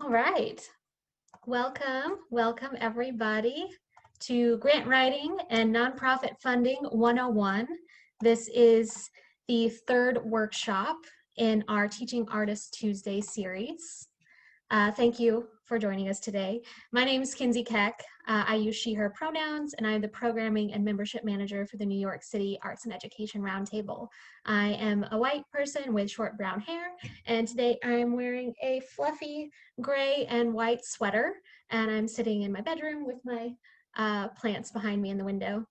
All right. Welcome everybody to Grant Writing and Nonprofit Funding 101. This is the third workshop in our Teaching Artists Tuesday series. Thank you for joining us today. My name is Kinsey Keck. I use she, her pronouns, and I'm the Programming and Membership Manager for the New York City Arts and Education Roundtable. I am a white person with short brown hair, and today I'm wearing a fluffy gray and white sweater, and I'm sitting in my bedroom with my plants behind me in the window.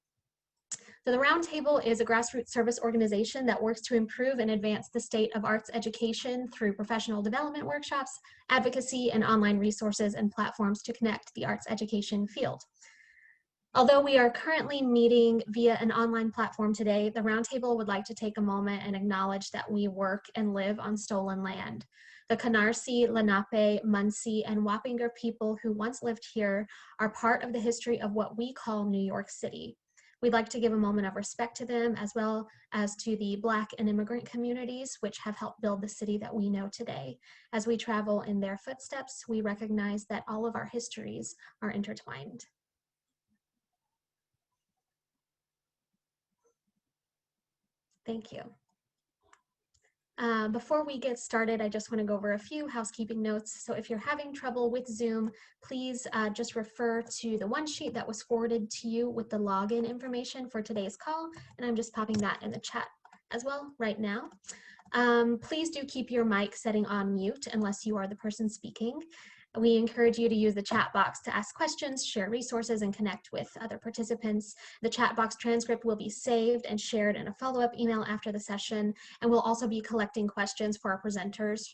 So the Roundtable is a grassroots service organization that works to improve and advance the state of arts education through professional development workshops, advocacy, and online resources and platforms to connect the arts education field. Although we are currently meeting via an online platform today, the Roundtable would like to take a moment and acknowledge that we work and live on stolen land. The Canarsie, Lenape, Munsee, and Wappinger people who once lived here are part of the history of what we call New York City. We'd like to give a moment of respect to them, as well as to the Black and immigrant communities which have helped build the city that we know today. As we travel in their footsteps, we recognize that all of our histories are intertwined. Thank you. Before we get started, I just want to go over a few housekeeping notes. So if you're having trouble with Zoom, please just refer to the one sheet that was forwarded to you with the login information for today's call. And I'm just popping that in the chat as well right now. Please do keep your mic setting on mute unless you are the person speaking. We encourage you to use the chat box to ask questions, share resources, and connect with other participants. The chat box transcript will be saved and shared in a follow-up email after the session, and we'll also be collecting questions for our presenters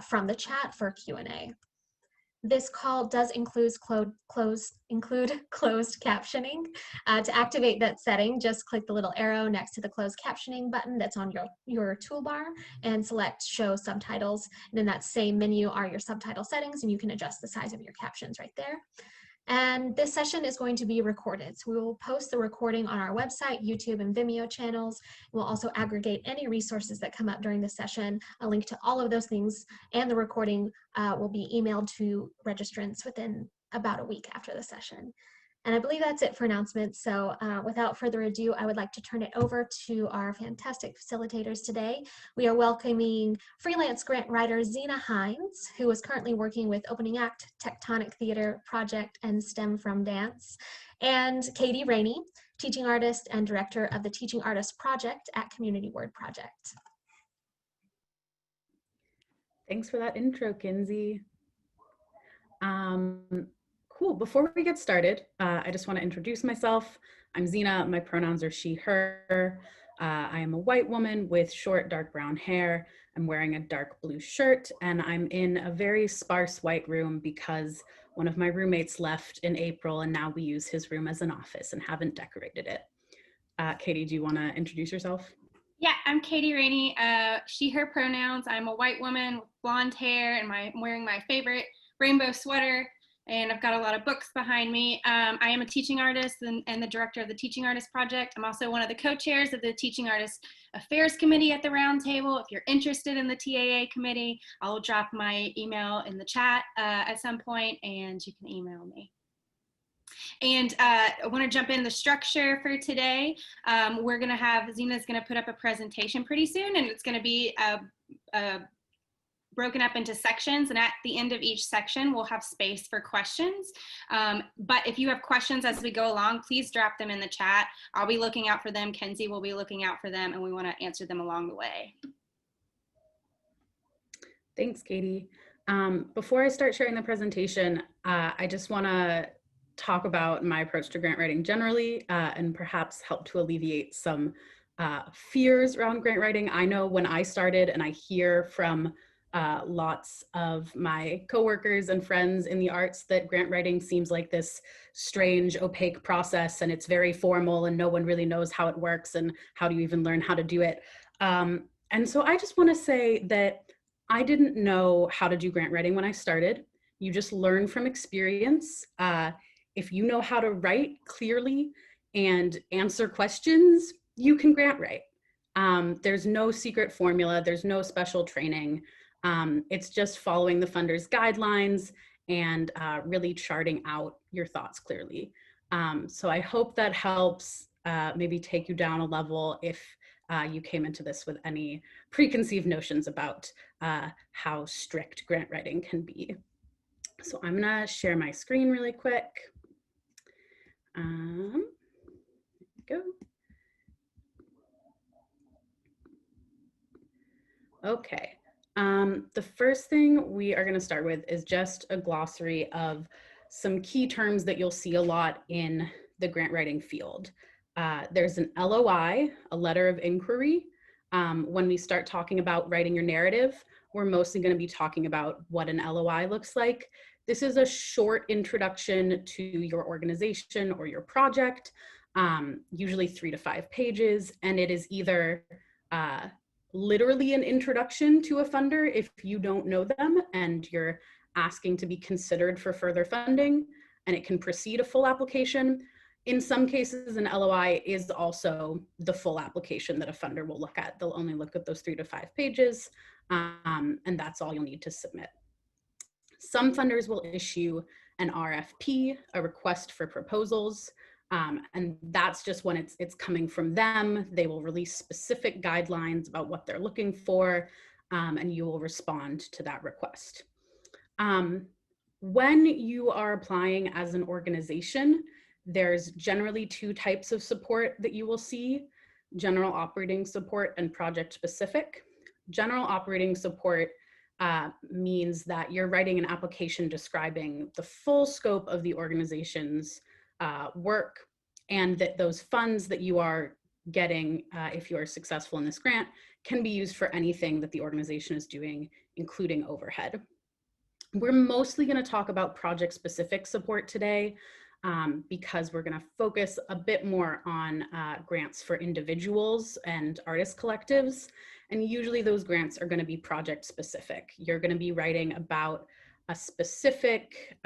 from the chat for Q&A. This call does include closed captioning. To activate that setting, just click the little arrow next to the closed captioning button that's on your toolbar and select show subtitles. And in that same menu are your subtitle settings, and you can adjust the size of your captions right there. And this session is going to be recorded. So we will post the recording on our website, YouTube, and Vimeo channels. We'll also aggregate any resources that come up during the session. A link to all of those things and the recording will be emailed to registrants within about a week after the session. And I believe that's it for announcements. So without further ado, I would like to turn it over to our fantastic facilitators today. We are welcoming freelance grant writer Zena Hinds, who is currently working with Opening Act, Tectonic Theater Project, and STEM from Dance, and Katie Rainey, teaching artist and director of the Teaching Artists Project at Community Word Project. Thanks for that intro, Kinsey. Cool. Before we get started, I just want to introduce myself. I'm Zena. My pronouns are she, her. I am a white woman with short, dark brown hair. I'm wearing a dark blue shirt, and I'm in a very sparse white room because one of my roommates left in April, and now we use his room as an office and haven't decorated it. Katie, do you want to introduce yourself? Yeah, I'm Katie Rainey. She, her pronouns. I'm a white woman with blonde hair, and I'm wearing my favorite rainbow sweater. And I've got a lot of books behind me. I am a teaching artist and the director of the Teaching Artists Project. I'm also one of the co-chairs of the Teaching Artists Affairs Committee at the Roundtable. If you're interested in the TAA committee, I'll drop my email in the chat at some point, and you can email me. And I want to jump in the structure for today. We're going to have, Zena's going to put up a presentation pretty soon, and it's going to be broken up into sections, and at the end of each section we'll have space for questions, but if you have questions as we go along, please drop them in the chat. I'll be looking out for them, Kenzie will be looking out for them, and we want to answer them along the way. Thanks, Katie. Before I start sharing the presentation, I just want to talk about my approach to grant writing generally, and perhaps help to alleviate some fears around grant writing. I know when I started, and I hear from lots of my coworkers and friends in the arts that grant writing seems like this strange, opaque process, and it's very formal, and no one really knows how it works, and how do you even learn how to do it. And so I just want to say that I didn't know how to do grant writing when I started. You just learn from experience. If you know how to write clearly and answer questions, you can grant write. There's no secret formula, there's no special training. It's just following the funder's guidelines and really charting out your thoughts clearly. So I hope that helps maybe take you down a level if you came into this with any preconceived notions about how strict grant writing can be. So I'm gonna share my screen really quick. There we go. Okay. The first thing we are going to start with is just a glossary of some key terms that you'll see a lot in the grant writing field. There's an LOI, a letter of inquiry. When we start talking about writing your narrative, we're mostly going to be talking about what an LOI looks like. This is a short introduction to your organization or your project, usually 3 to 5 pages, and it is either literally an introduction to a funder if you don't know them and you're asking to be considered for further funding, and it can precede a full application. In some cases, an LOI is also the full application that a funder will look at. They'll only look at those 3 to 5 pages, and that's all you'll need to submit. Some funders will issue an RFP, a request for proposals, and that's just when it's coming from them. They will release specific guidelines about what they're looking for, and you will respond to that request. When you are applying as an organization, there's generally 2 types of support that you will see: general operating support and project specific. General operating support means that you're writing an application describing the full scope of the organization's work, and that those funds that you are getting, if you are successful in this grant, can be used for anything that the organization is doing, including overhead. We're mostly going to talk about project-specific support today because we're going to focus a bit more on grants for individuals and artist collectives. And usually those grants are going to be project-specific. You're going to be writing about a specific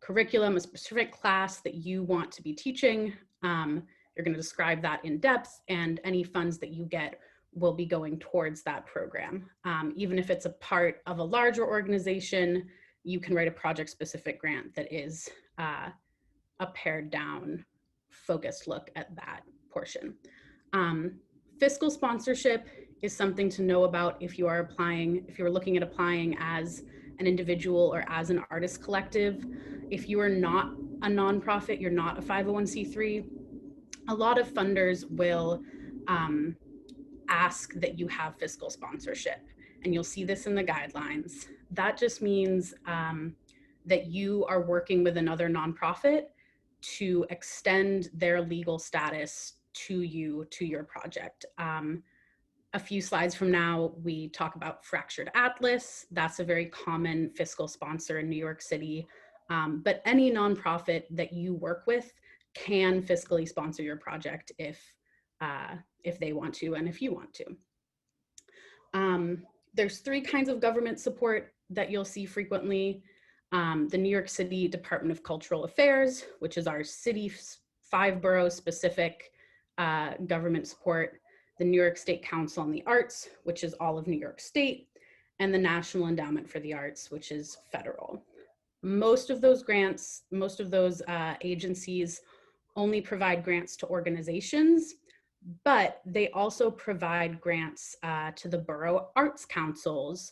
curriculum, a specific class that you want to be teaching. You're going to describe that in depth, and any funds that you get will be going towards that program. Even if it's a part of a larger organization, you can write a project-specific grant that is a pared down, focused look at that portion. Fiscal sponsorship is something to know about if you are applying, if you're looking at applying as an individual or as an artist collective. If you are not a nonprofit, you're not a 501c3, a lot of funders will ask that you have fiscal sponsorship, and you'll see this in the guidelines. That just means that you are working with another nonprofit to extend their legal status to you, to your project. A few slides from now, we talk about Fractured Atlas. That's a very common fiscal sponsor in New York City. But any nonprofit that you work with can fiscally sponsor your project if they want to and if you want to. There's 3 kinds of government support that you'll see frequently. The New York City Department of Cultural Affairs, which is our city 5-borough specific government support, the New York State Council on the Arts, which is all of New York State, and the National Endowment for the Arts, which is federal. Most of those grants, most of those agencies only provide grants to organizations, but they also provide grants to the borough arts councils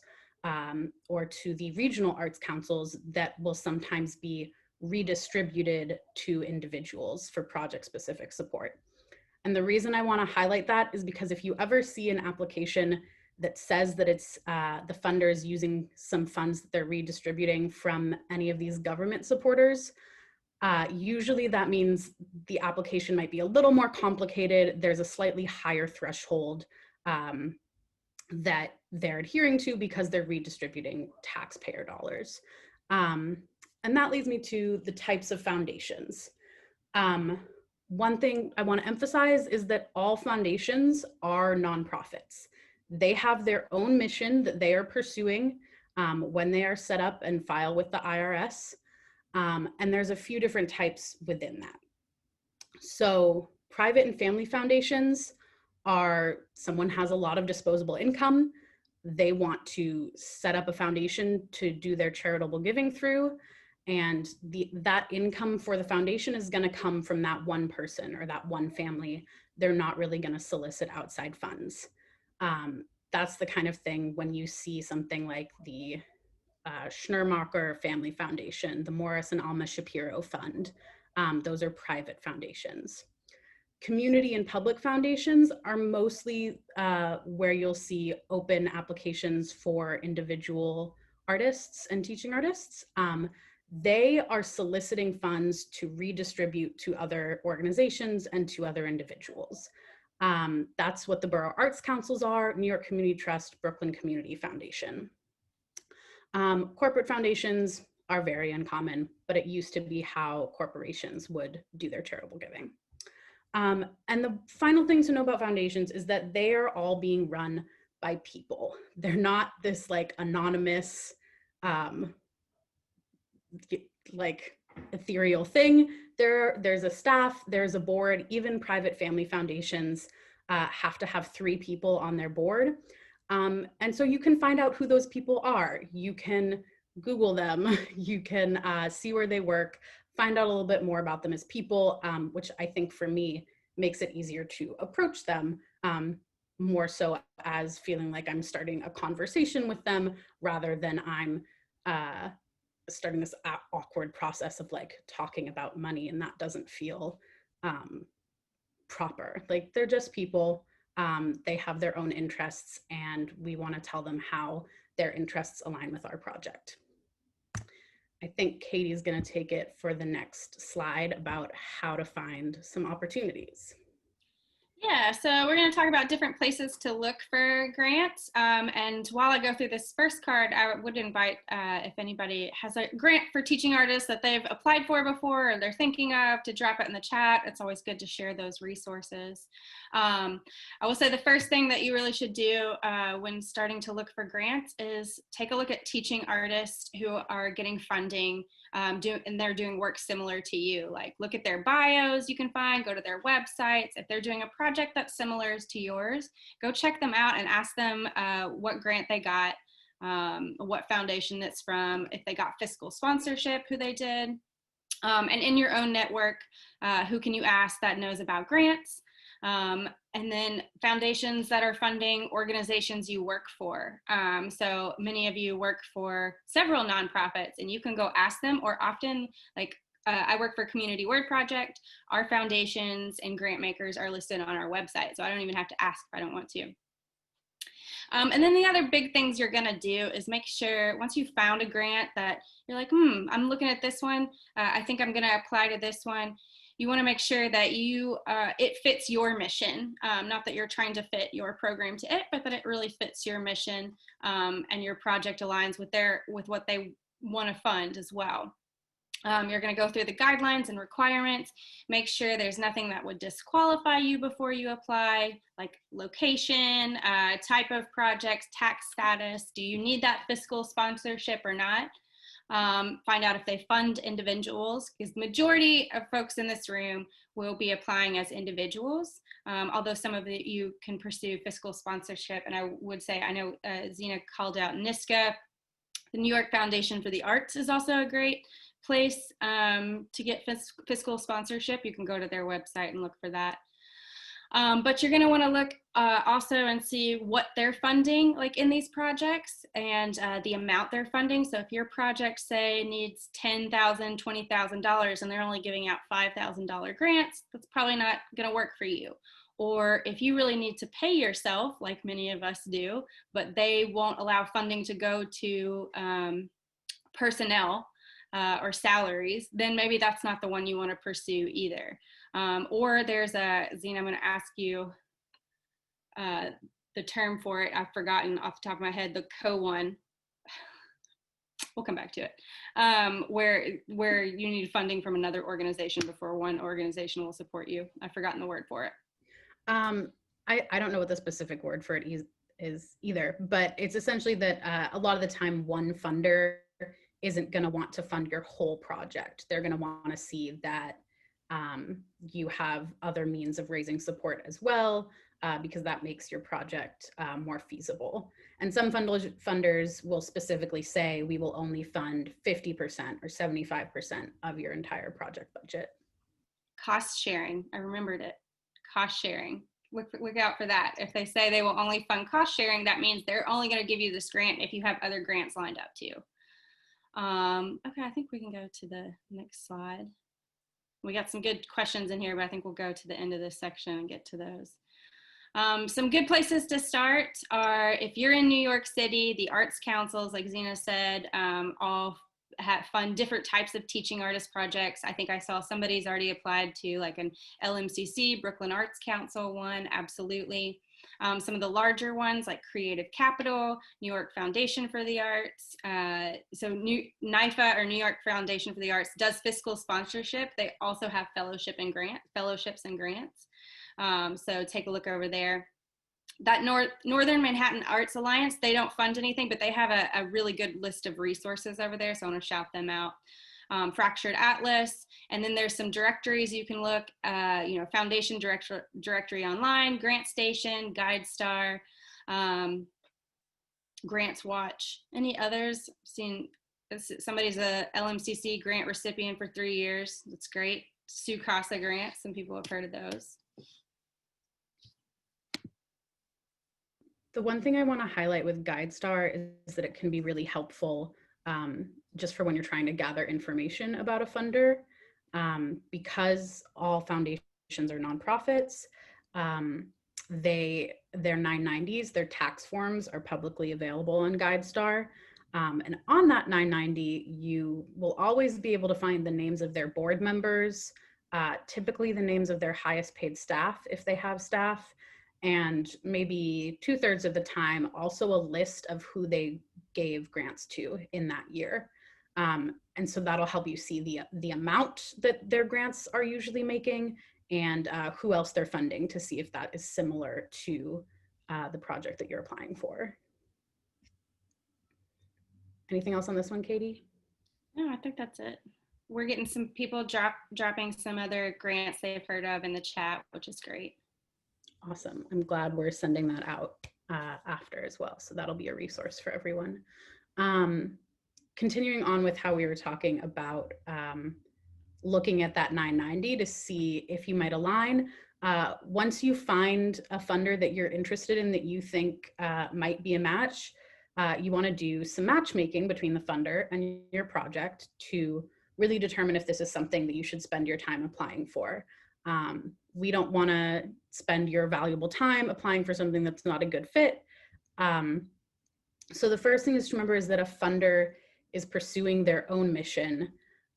or to the regional arts councils that will sometimes be redistributed to individuals for project-specific support. And the reason I want to highlight that is because if you ever see an application that says that it's the funders using some funds that they're redistributing from any of these government supporters, usually that means the application might be a little more complicated. There's a slightly higher threshold that they're adhering to because they're redistributing taxpayer dollars. And that leads me to the types of foundations. One thing I want to emphasize is that all foundations are nonprofits. They have their own mission that they are pursuing when they are set up and file with the IRS. And there's a few different types within that. So private and family foundations are someone has a lot of disposable income. they want to set up a foundation to do their charitable giving through. And that income for the foundation is going to come from that one person or that one family. They're not really going to solicit outside funds. That's the kind of thing when you see something like the Schnurmacher Family Foundation, the Morris and Alma Shapiro Fund. Those are private foundations. Community and public foundations are mostly where you'll see open applications for individual artists and teaching artists. They are soliciting funds to redistribute to other organizations and to other individuals. That's what the Borough Arts Councils are, New York Community Trust, Brooklyn Community Foundation. Corporate foundations are very uncommon, but it used to be how corporations would do their charitable giving. And the final thing to know about foundations is that they are all being run by people. They're not this like anonymous, like ethereal thing. There's a staff, there's a board. Even private family foundations have to have 3 people on their board. And so you can find out who those people are. You can Google them, you can see where they work, find out a little bit more about them as people, which I think for me makes it easier to approach them, more so as feeling like I'm starting a conversation with them rather than I'm starting this awkward process of like talking about money, and that doesn't feel proper. Like they're just people, they have their own interests, and we want to tell them how their interests align with our project. I think Katie's going to take it for the next slide about how to find some opportunities. Yeah, so we're going to talk about different places to look for grants. And while I go through this first card, I would invite if anybody has a grant for teaching artists that they've applied for before or they're thinking of, to drop it in the chat. It's always good to share those resources. I will say the first thing that you really should do when starting to look for grants is take a look at teaching artists who are getting funding and they're doing work similar to you. Like look at their bios you can find, go to their websites. If they're doing a project that's similar to yours, go check them out and ask them what grant they got, what foundation it's from, if they got fiscal sponsorship, who they did. And in your own network, who can you ask that knows about grants? And then foundations that are funding organizations you work for. So many of you work for several nonprofits, and you can go ask them, or often like I work for Community Word Project. Our foundations and grant makers are listed on our website, so I don't even have to ask if I don't want to. And then the other big things you're gonna do is make sure once you've found a grant that you're like, I'm looking at this one, I think I'm gonna apply to this one. You wanna make sure that it fits your mission. Not that you're trying to fit your program to it, but that it really fits your mission and your project aligns with what they wanna fund as well. You're going to go through the guidelines and requirements, make sure there's nothing that would disqualify you before you apply, like location, type of projects, tax status. Do you need that fiscal sponsorship or not? Find out if they fund individuals, because the majority of folks in this room will be applying as individuals, although some of you can pursue fiscal sponsorship. And I would say, I know Zena called out NYSCA. The New York Foundation for the Arts is also a great place to get fiscal sponsorship. You can go to their website and look for that. But you're going to want to look also and see what they're funding, like in these projects, and the amount they're funding. So if your project, say, needs $10,000, $20,000, and they're only giving out $5,000 grants, that's probably not going to work for you. Or if you really need to pay yourself, like many of us do, but they won't allow funding to go to personnel, or salaries, then maybe that's not the one you want to pursue either. Or there's Zena, I'm going to ask you the term for it. I've forgotten off the top of my head, the one. We'll come back to it. Where you need funding from another organization before one organization will support you. I've forgotten the word for it. I don't know what the specific word for it is either, but it's essentially that a lot of the time one funder isn't going to want to fund your whole project. They're going to want to see that you have other means of raising support as well. because that makes your project more feasible. And some funders will specifically say, we will only fund 50% or 75% of your entire project budget. Cost sharing, I remembered it. Cost sharing. Look out for that. If they say they will only fund cost sharing, that means they're only going to give you this grant if you have other grants lined up too. Okay, I think we can go to the next slide. We got some good questions in here, but I think we'll go to the end of this section and get to those. Some good places to start are, if you're in New York City, the arts councils, like Zena said, all fund different types of teaching artist projects. I think I saw somebody's already applied to like an LMCC, Brooklyn Arts Council one, absolutely. Some of the larger ones like Creative Capital, New York Foundation for the Arts. So NYFA, or New York Foundation for the Arts, does fiscal sponsorship. They also have fellowships and grants. So take a look over there. That Northern Manhattan Arts Alliance, they don't fund anything, but they have a really good list of resources over there, so I want to shout them out. Fractured Atlas, and then there's some directories you can look, Foundation Directory Online, Grant Station, GuideStar, Grants Watch. Any others? Seen somebody's a LMCC grant recipient for 3 years. That's great. Sue Casa Grant, some people have heard of those. The one thing I want to highlight with GuideStar is that it can be really helpful just for when you're trying to gather information about a funder. Because all foundations are nonprofits, their 990s, their tax forms are publicly available on GuideStar. And on that 990, you will always be able to find the names of their board members, typically the names of their highest paid staff, if they have staff, and maybe 2/3 of the time also a list of who they gave grants to in that year. And so that'll help you see the amount that their grants are usually making, and who else they're funding, to see if that is similar to the project that you're applying for. Anything else on this one, Katie? No, I think that's it. We're getting some people dropping some other grants they've heard of in the chat, which is great. Awesome. I'm glad we're sending that out after as well. So that'll be a resource for everyone. Continuing on with how we were talking about looking at that 990 to see if you might align. Once you find a funder that you're interested in that you think might be a match, you want to do some matchmaking between the funder and your project to really determine if this is something that you should spend your time applying for. We don't want to spend your valuable time applying for something that's not a good fit. So the first thing is to remember is that a funder is pursuing their own mission,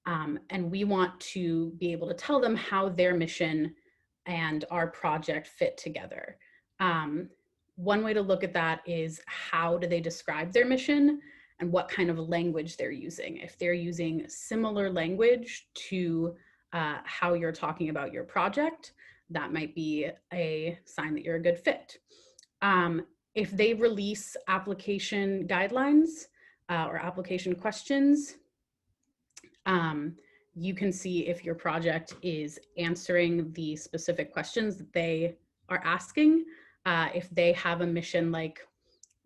and we want to be able to tell them how their mission and our project fit together. One way to look at that is, how do they describe their mission and what kind of language they're using. If they're using similar language to how you're talking about your project, that might be a sign that you're a good fit. If they release application guidelines or application questions, you can see if your project is answering the specific questions that they are asking. If they have a mission like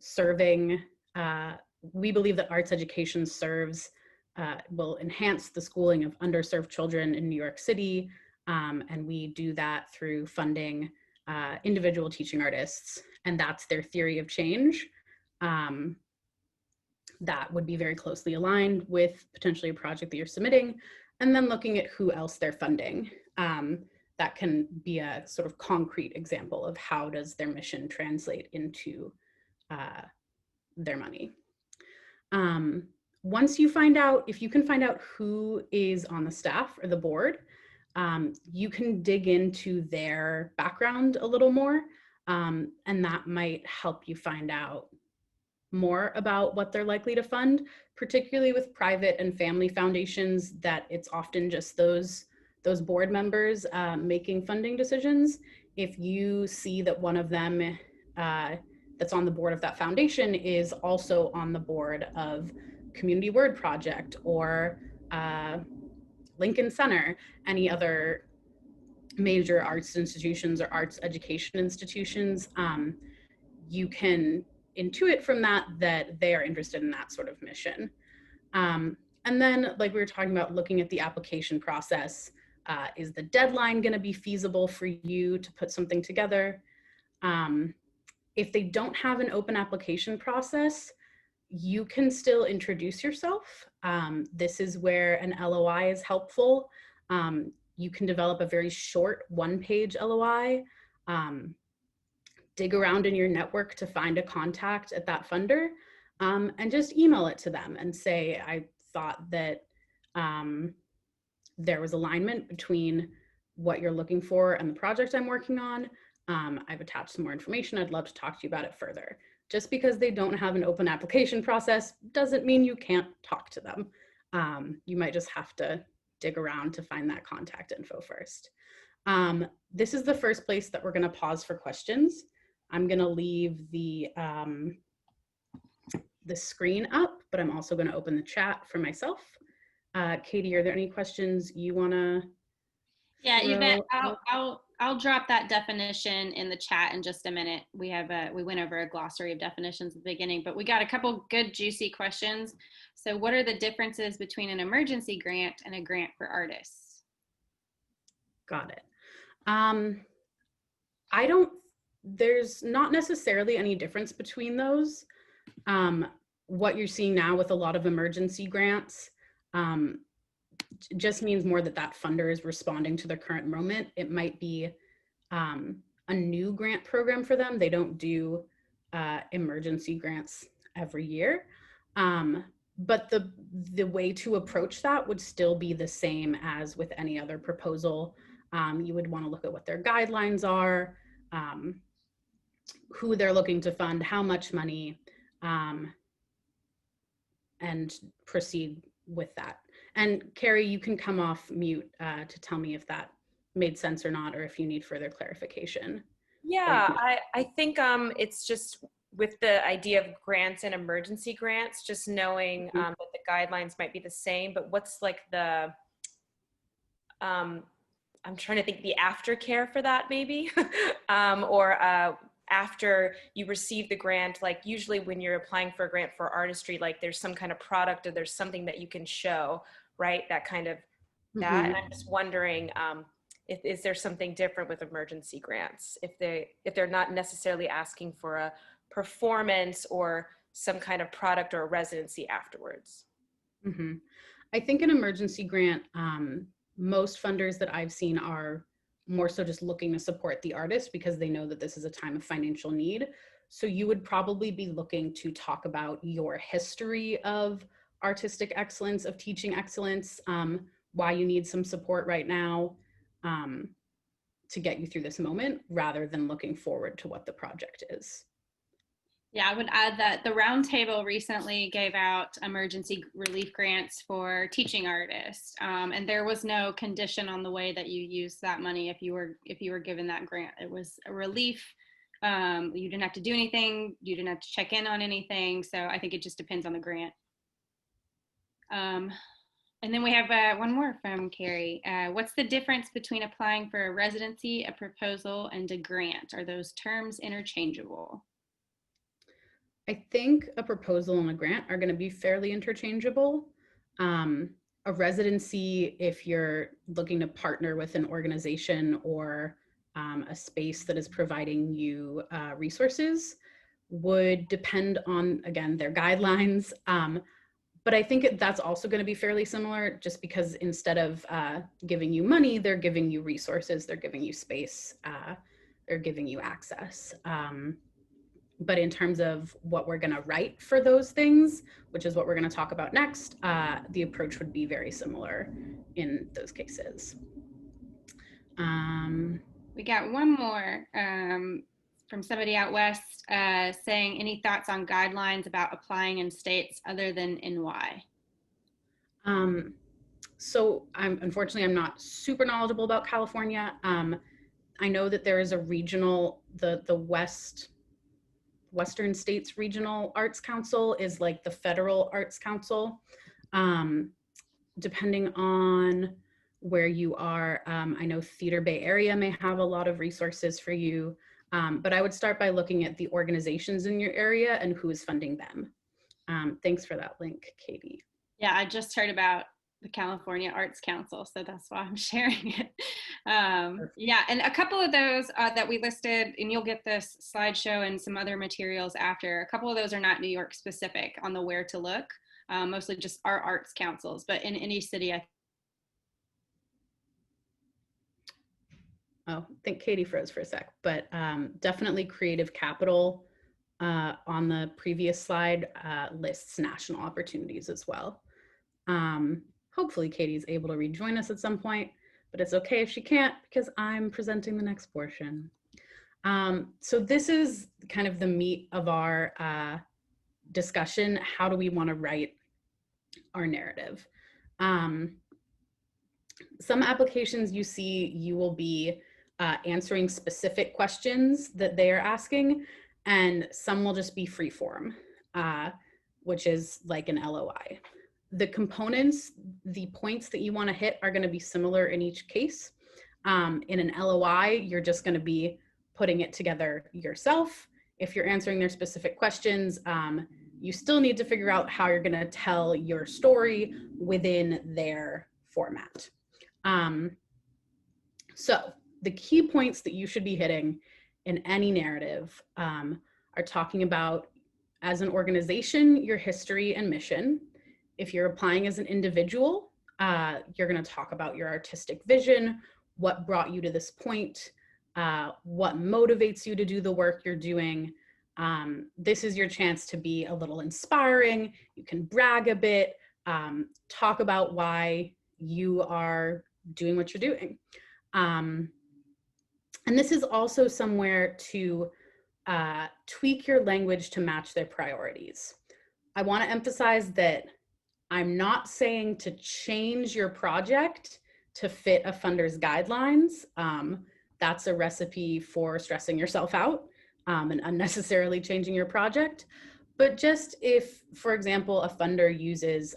serving, we believe that arts education will enhance the schooling of underserved children in New York City, and we do that through funding individual teaching artists, and that's their theory of change. That would be very closely aligned with potentially a project that you're submitting, and then looking at who else they're funding. That can be a sort of concrete example of how does their mission translate into their money. Once you find out, if you can find out who is on the staff or the board, you can dig into their background a little more, and that might help you find out more about what they're likely to fund, particularly with private and family foundations, that it's often just those board members making funding decisions. If you see that one of them that's on the board of that foundation is also on the board of Community Word Project or Lincoln Center, any other major arts institutions or arts education institutions, you can intuit from that that they are interested in that sort of mission. And then, like we were talking about, looking at the application process, is the deadline going to be feasible for you to put something together? If they don't have an open application process, you can still introduce yourself. This is where an LOI is helpful. You can develop a very short one-page LOI, dig around in your network to find a contact at that funder, and just email it to them and say, I thought that there was alignment between what you're looking for and the project I'm working on. I've attached some more information. I'd love to talk to you about it further. Just because they don't have an open application process doesn't mean you can't talk to them. You might just have to dig around to find that contact info first. This is the first place that we're going to pause for questions. I'm going to leave the screen up, but I'm also going to open the chat for myself. Katie, are there any questions you want to? Yeah, Yvette, I'll drop that definition in the chat in just a minute. We went over a glossary of definitions at the beginning, but we got a couple good juicy questions. So what are the differences between an emergency grant and a grant for artists? Got it. There's not necessarily any difference between those. What you're seeing now with a lot of emergency grants just means more that funder is responding to the current moment. It might be a new grant program for them. They don't do emergency grants every year. But the way to approach that would still be the same as with any other proposal. You would want to look at what their guidelines are, who they're looking to fund, how much money, and proceed with that. And Carrie, you can come off mute to tell me if that made sense or not, or if you need further clarification. Yeah, I think it's just with the idea of grants and emergency grants, just knowing that the guidelines might be the same, but what's like the, I'm trying to think the aftercare for that maybe, or after you receive the grant, like usually when you're applying for a grant for artistry, like there's some kind of product or there's something that you can show, right? That kind of that. And I'm just wondering, is there something different with emergency grants? If they're not necessarily asking for a performance or some kind of product or a residency afterwards. I think an emergency grant, most funders that I've seen are more so just looking to support the artist because they know that this is a time of financial need. So you would probably be looking to talk about your history of artistic excellence, of teaching excellence, why you need some support right now to get you through this moment, rather than looking forward to what the project is. Yeah, I would add that the Roundtable recently gave out emergency relief grants for teaching artists, and there was no condition on the way that you use that money if you were given that grant. It was a relief. You didn't have to do anything. You didn't have to check in on anything. So I think it just depends on the grant. And then we have one more from Carrie. What's the difference between applying for a residency, a proposal, and a grant? Are those terms interchangeable? I think a proposal and a grant are going to be fairly interchangeable. A residency, if you're looking to partner with an organization or a space that is providing you resources, would depend on, again, their guidelines. But I think that's also going to be fairly similar, just because instead of giving you money, they're giving you resources, they're giving you space, they're giving you access. But in terms of what we're going to write for those things, which is what we're going to talk about next, the approach would be very similar in those cases. We got one more from somebody out west saying, any thoughts on guidelines about applying in states other than NY? So unfortunately, I'm not super knowledgeable about California. I know that there is a regional, the Western States Regional Arts Council is like the federal arts council. Depending on where you are. I know Theater Bay Area may have a lot of resources for you, but I would start by looking at the organizations in your area and who is funding them. Thanks for that link, Katie. Yeah, I just heard about the California Arts Council, so that's why I'm sharing it. Yeah, and a couple of those that we listed, and you'll get this slideshow and some other materials after, a couple of those are not New York specific on the where to look, mostly just our arts councils, but in any city, I think Katie froze for a sec, but definitely Creative Capital on the previous slide lists national opportunities as well. Hopefully Katie's able to rejoin us at some point, but it's okay if she can't because I'm presenting the next portion. So this is kind of the meat of our discussion. How do we want to write our narrative? Some applications you see, you will be answering specific questions that they are asking, and some will just be free form, which is like an LOI. The components, the points that you want to hit are going to be similar in each case. In an LOI, you're just going to be putting it together yourself. If you're answering their specific questions, you still need to figure out how you're going to tell your story within their format. So the key points that you should be hitting in any narrative are talking about, as an organization, your history and mission. If you're applying as an individual, you're going to talk about your artistic vision, what brought you to this point, what motivates you to do the work you're doing. This is your chance to be a little inspiring. You can brag a bit, talk about why you are doing what you're doing. And this is also somewhere to tweak your language to match their priorities. I want to emphasize that I'm not saying to change your project to fit a funder's guidelines. That's a recipe for stressing yourself out and unnecessarily changing your project. But just if, for example, a funder uses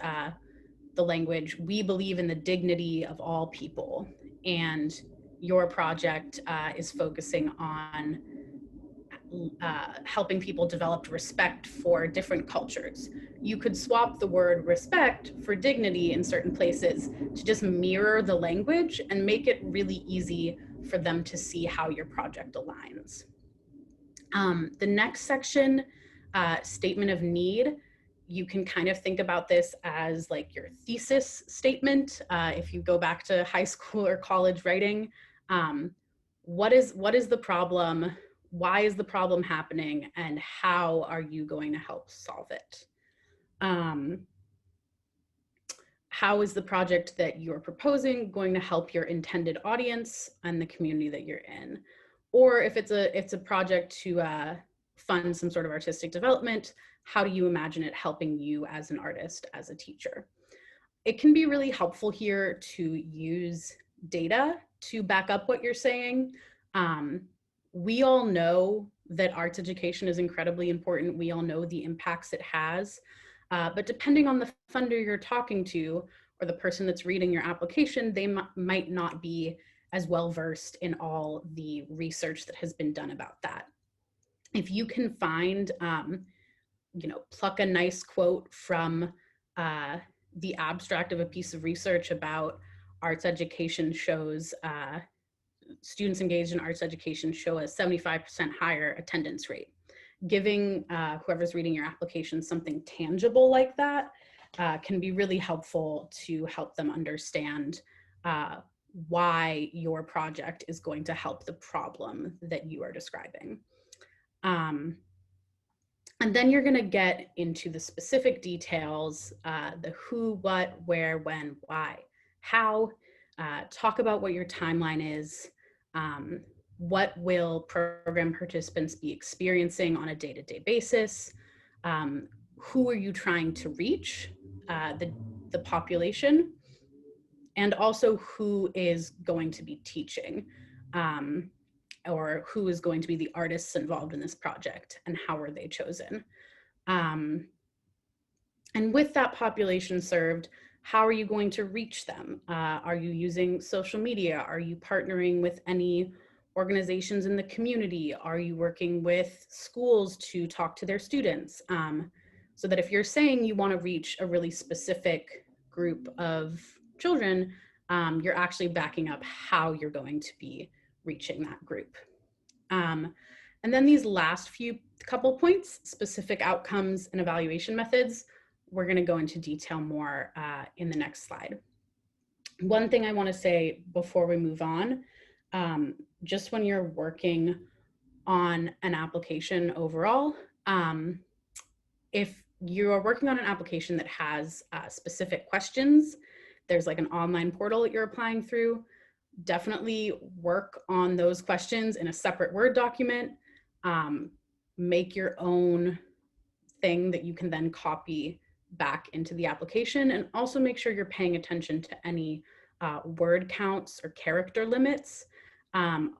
the language, we believe in the dignity of all people, and your project is focusing on helping people develop respect for different cultures. You could swap the word respect for dignity in certain places to just mirror the language and make it really easy for them to see how your project aligns. The next section, statement of need, you can kind of think about this as like your thesis statement. If you go back to high school or college writing, what is the problem? Why is the problem happening, and how are you going to help solve it? How is the project that you're proposing going to help your intended audience and the community that you're in? Or if it's a project to fund some sort of artistic development, how do you imagine it helping you as an artist, as a teacher? It can be really helpful here to use data to back up what you're saying. We all know that arts education is incredibly important. We all know the impacts it has, but depending on the funder you're talking to or the person that's reading your application, they might not be as well versed in all the research that has been done about that. If you can find, pluck a nice quote from the abstract of a piece of research about arts education shows students engaged in arts education show a 75% higher attendance rate. Giving whoever's reading your application something tangible like that can be really helpful to help them understand why your project is going to help the problem that you are describing. And then you're going to get into the specific details, the who, what, where, when, why, how. Talk about what your timeline is. What will program participants be experiencing on a day-to-day basis? Who are you trying to reach, the population? And also who is going to be teaching, or who is going to be the artists involved in this project, and how are they chosen? And with that population served, how are you going to reach them? Are you using social media? Are you partnering with any organizations in the community? Are you working with schools to talk to their students? So that if you're saying you want to reach a really specific group of children, you're actually backing up how you're going to be reaching that group. And then these last couple points, specific outcomes and evaluation methods, we're going to go into detail more in the next slide. One thing I want to say before we move on, just when you're working on an application overall, if you are working on an application that has specific questions, there's like an online portal that you're applying through, definitely work on those questions in a separate Word document. Make your own thing that you can then copy back into the application, and also make sure you're paying attention to any word counts or character limits.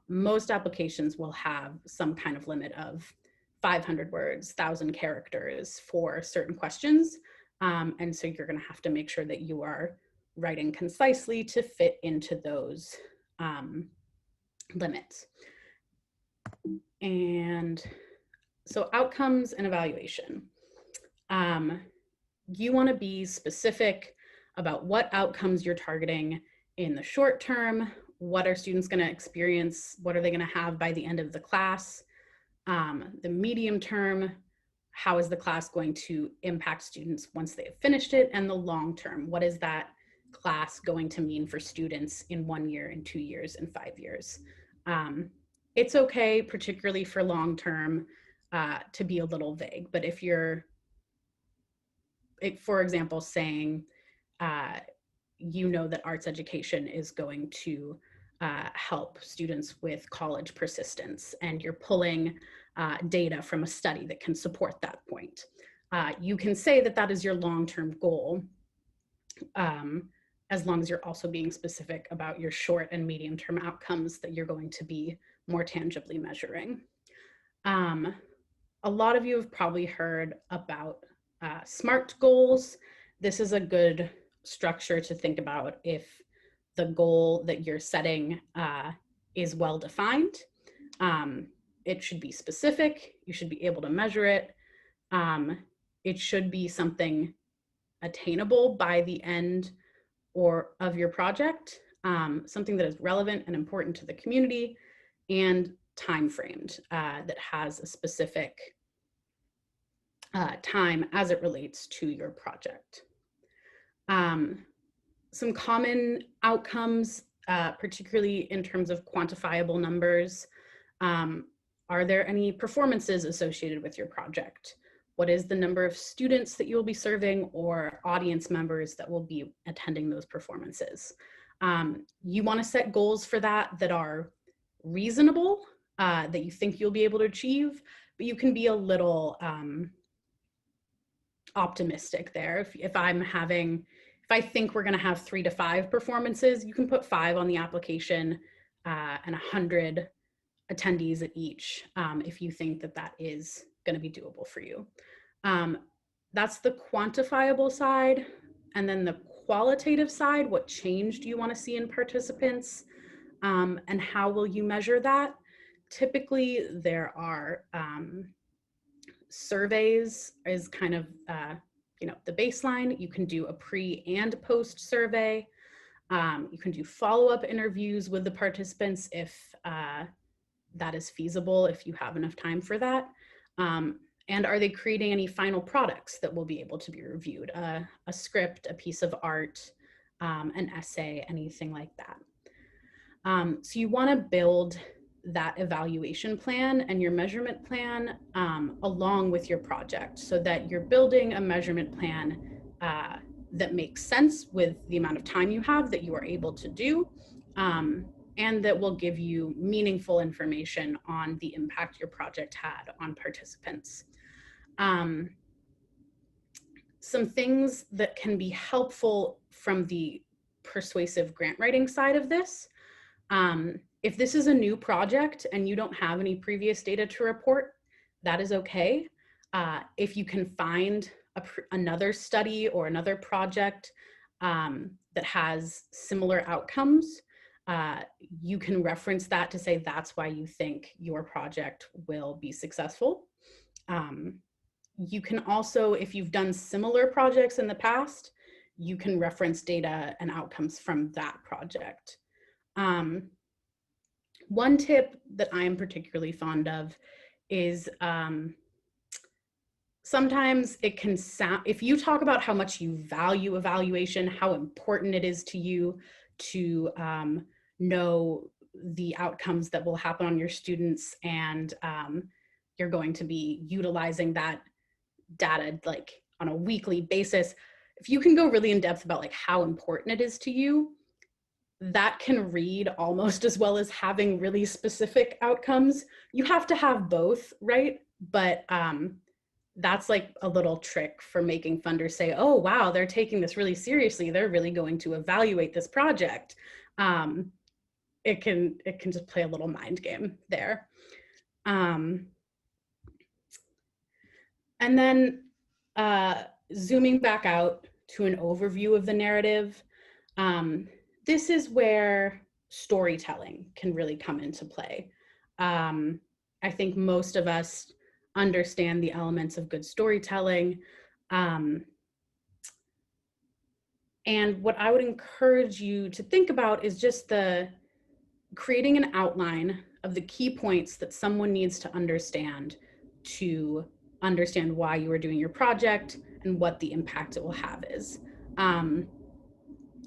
Most applications will have some kind of limit of 500 words, 1,000 characters for certain questions. And so you're going to have to make sure that you are writing concisely to fit into those limits. And so outcomes and evaluation. You want to be specific about what outcomes you're targeting in the short term. What are students going to experience? What are they going to have by the end of the class? The medium term, how is the class going to impact students once they have finished it? And the long term, what is that class going to mean for students in 1 year, in 2 years, in 5 years? It's okay, particularly for long term, to be a little vague. But if you're, for example, saying, you know that arts education is going to help students with college persistence, and you're pulling data from a study that can support that point. You can say that that is your long-term goal, as long as you're also being specific about your short and medium-term outcomes that you're going to be more tangibly measuring. A lot of you have probably heard about SMART goals. This is a good structure to think about if the goal that you're setting is well defined. It should be specific. You should be able to measure it. It should be something attainable by the end of your project, something that is relevant and important to the community, and time framed, that has a specific time as it relates to your project. Some common outcomes, particularly in terms of quantifiable numbers. Are there any performances associated with your project? What is the number of students that you'll be serving or audience members that will be attending those performances? You want to set goals for that are reasonable, that you think you'll be able to achieve, but you can be a little optimistic there. If I think we're going to have 3 to 5 performances, you can put 5 on the application and 100 attendees at each, if you think that that is going to be doable for you. That's the quantifiable side. And then the qualitative side, what change do you want to see in participants, and how will you measure that? Typically, there are surveys is kind of the baseline. You can do a pre and post survey. You can do follow-up interviews with the participants if that is feasible, if you have enough time for that. And are they creating any final products that will be able to be reviewed? A script, a piece of art, an essay, anything like that. So you want to build that evaluation plan and your measurement plan along with your project, so that you're building a measurement plan that makes sense with the amount of time you have that you are able to do, and that will give you meaningful information on the impact your project had on participants. Some things that can be helpful from the persuasive grant writing side of this. If this is a new project and you don't have any previous data to report, that is okay. If you can find another study or another project that has similar outcomes, you can reference that to say that's why you think your project will be successful. You can also, if you've done similar projects in the past, you can reference data and outcomes from that project. One tip that I'm particularly fond of is sometimes it can sound, if you talk about how much you value evaluation, how important it is to you to know the outcomes that will happen on your students, and you're going to be utilizing that data like on a weekly basis. If you can go really in depth about like how important it is to you, that can read almost as well as having really specific outcomes. You have to have both, right? But that's like a little trick for making funders say, oh, wow, they're taking this really seriously. They're really going to evaluate this project. It can just play a little mind game there. And then zooming back out to an overview of the narrative, this is where storytelling can really come into play. I think most of us understand the elements of good storytelling. And what I would encourage you to think about is just creating an outline of the key points that someone needs to understand why you are doing your project and what the impact it will have is.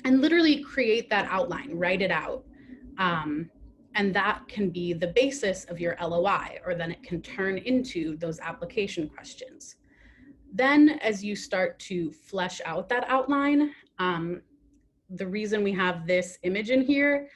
And literally create that outline, write it out. And that can be the basis of your LOI, or then it can turn into those application questions. Then as you start to flesh out that outline, the reason we have this image in here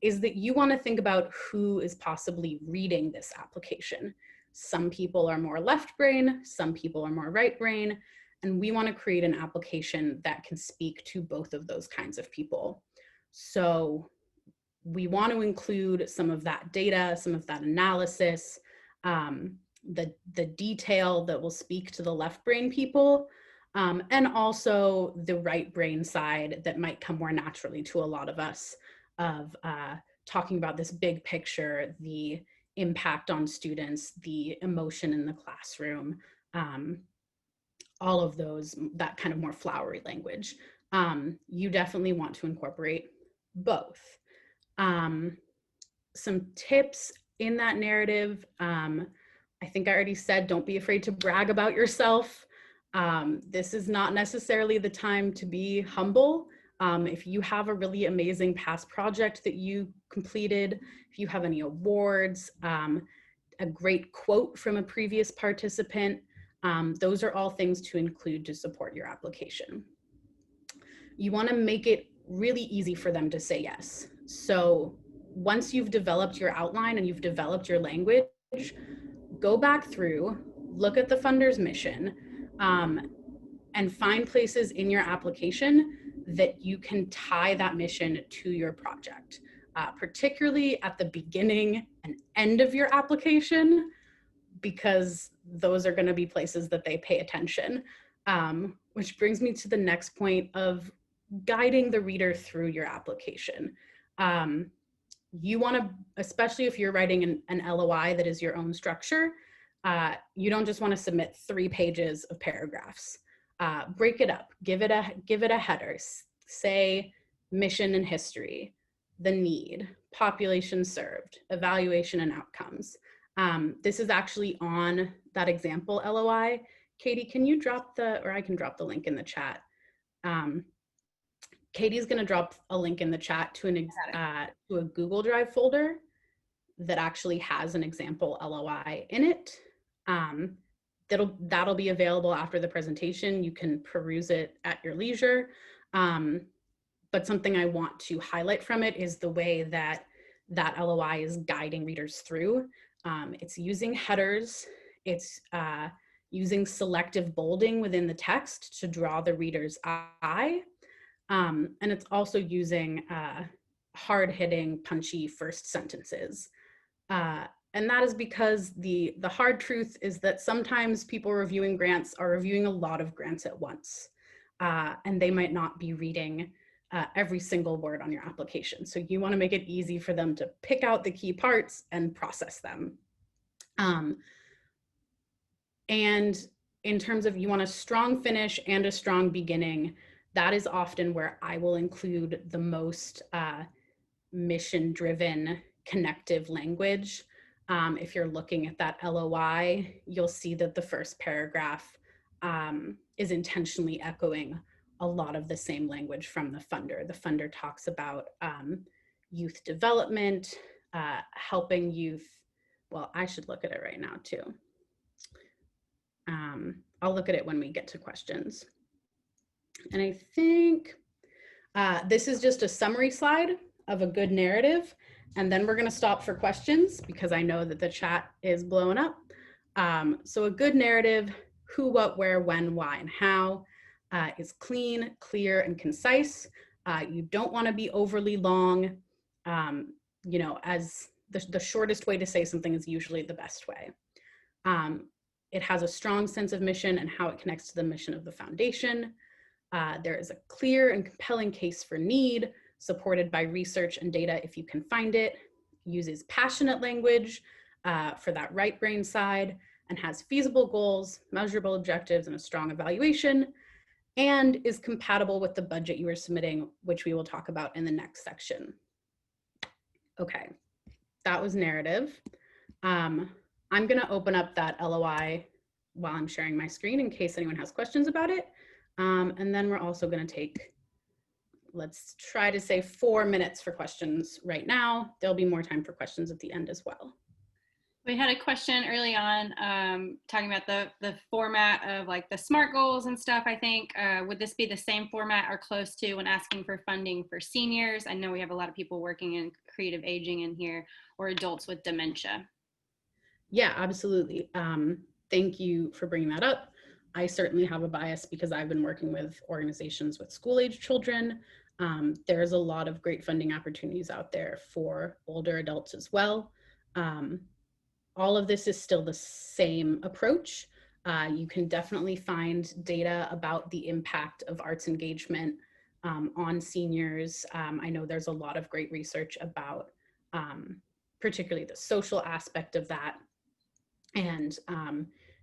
is that you want to think about who is possibly reading this application. Some people are more left brain, some people are more right brain, and we want to create an application that can speak to both of those kinds of people. So we want to include some of that data, some of that analysis, the detail that will speak to the left brain people, and also the right brain side that might come more naturally to a lot of us, of talking about this big picture, the impact on students, the emotion in the classroom, all of those, that kind of more flowery language. You definitely want to incorporate both. Some tips in that narrative, I think I already said, don't be afraid to brag about yourself. This is not necessarily the time to be humble. If you have a really amazing past project that you completed, if you have any awards, a great quote from a previous participant, those are all things to include to support your application. You want to make it really easy for them to say yes. So once you've developed your outline and you've developed your language, go back through, look at the funder's mission, and find places in your application that you can tie that mission to your project, particularly at the beginning and end of your application, because those are going to be places that they pay attention. Which brings me to the next point of guiding the reader through your application. You want to, especially if you're writing an LOI that is your own structure, you don't just want to submit 3 pages of paragraphs. Break it up, give it a header, say mission and history, the need, population served, evaluation and outcomes. This is actually on that example LOI. Katie, can you drop or I can drop the link in the chat. Katie's going to drop a link in the chat to a Google Drive folder that actually has an example LOI in it. That'll be available after the presentation. You can peruse it at your leisure. But something I want to highlight from it is the way that LOI is guiding readers through. It's using headers. It's using selective bolding within the text to draw the reader's eye. And it's also using hard-hitting, punchy first sentences. And that is because the hard truth is that sometimes people reviewing grants are reviewing a lot of grants at once. and they might not be reading every single word on your application. So you want to make it easy for them to pick out the key parts and process them. And in terms of, you want a strong finish and a strong beginning, that is often where I will include the most mission-driven connective language. If you're looking at that LOI, you'll see that the first paragraph is intentionally echoing a lot of the same language from the funder. The funder talks about youth development, helping youth. Well, I should look at it right now too. I'll look at it when we get to questions. And I think this is just a summary slide of a good narrative. And then we're going to stop for questions because I know that the chat is blowing up. So a good narrative, who, what, where, when, why, and how, is clean, clear, and concise. You don't want to be overly long. You know, as the shortest way to say something is usually the best way. It has a strong sense of mission and how it connects to the mission of the foundation. There is a clear and compelling case for need, supported by research and data if you can find it, uses passionate language for that right brain side, and has feasible goals, measurable objectives, and a strong evaluation, and is compatible with the budget you are submitting, which we will talk about in the next section. Okay, that was narrative. I'm gonna open up that LOI while I'm sharing my screen in case anyone has questions about it. And then we're also gonna take, let's try to say 4 minutes for questions right now. There'll be more time for questions at the end as well. We had a question early on talking about the format of like the SMART goals and stuff, I think. Would this be the same format or close to when asking for funding for seniors? I know we have a lot of people working in creative aging in here, or adults with dementia. Yeah, absolutely. Thank you for bringing that up. I certainly have a bias because I've been working with organizations with school-age children. There's a lot of great funding opportunities out there for older adults as well. All of this is still the same approach. You can definitely find data about the impact of arts engagement on seniors. I know there's a lot of great research about particularly the social aspect of that. And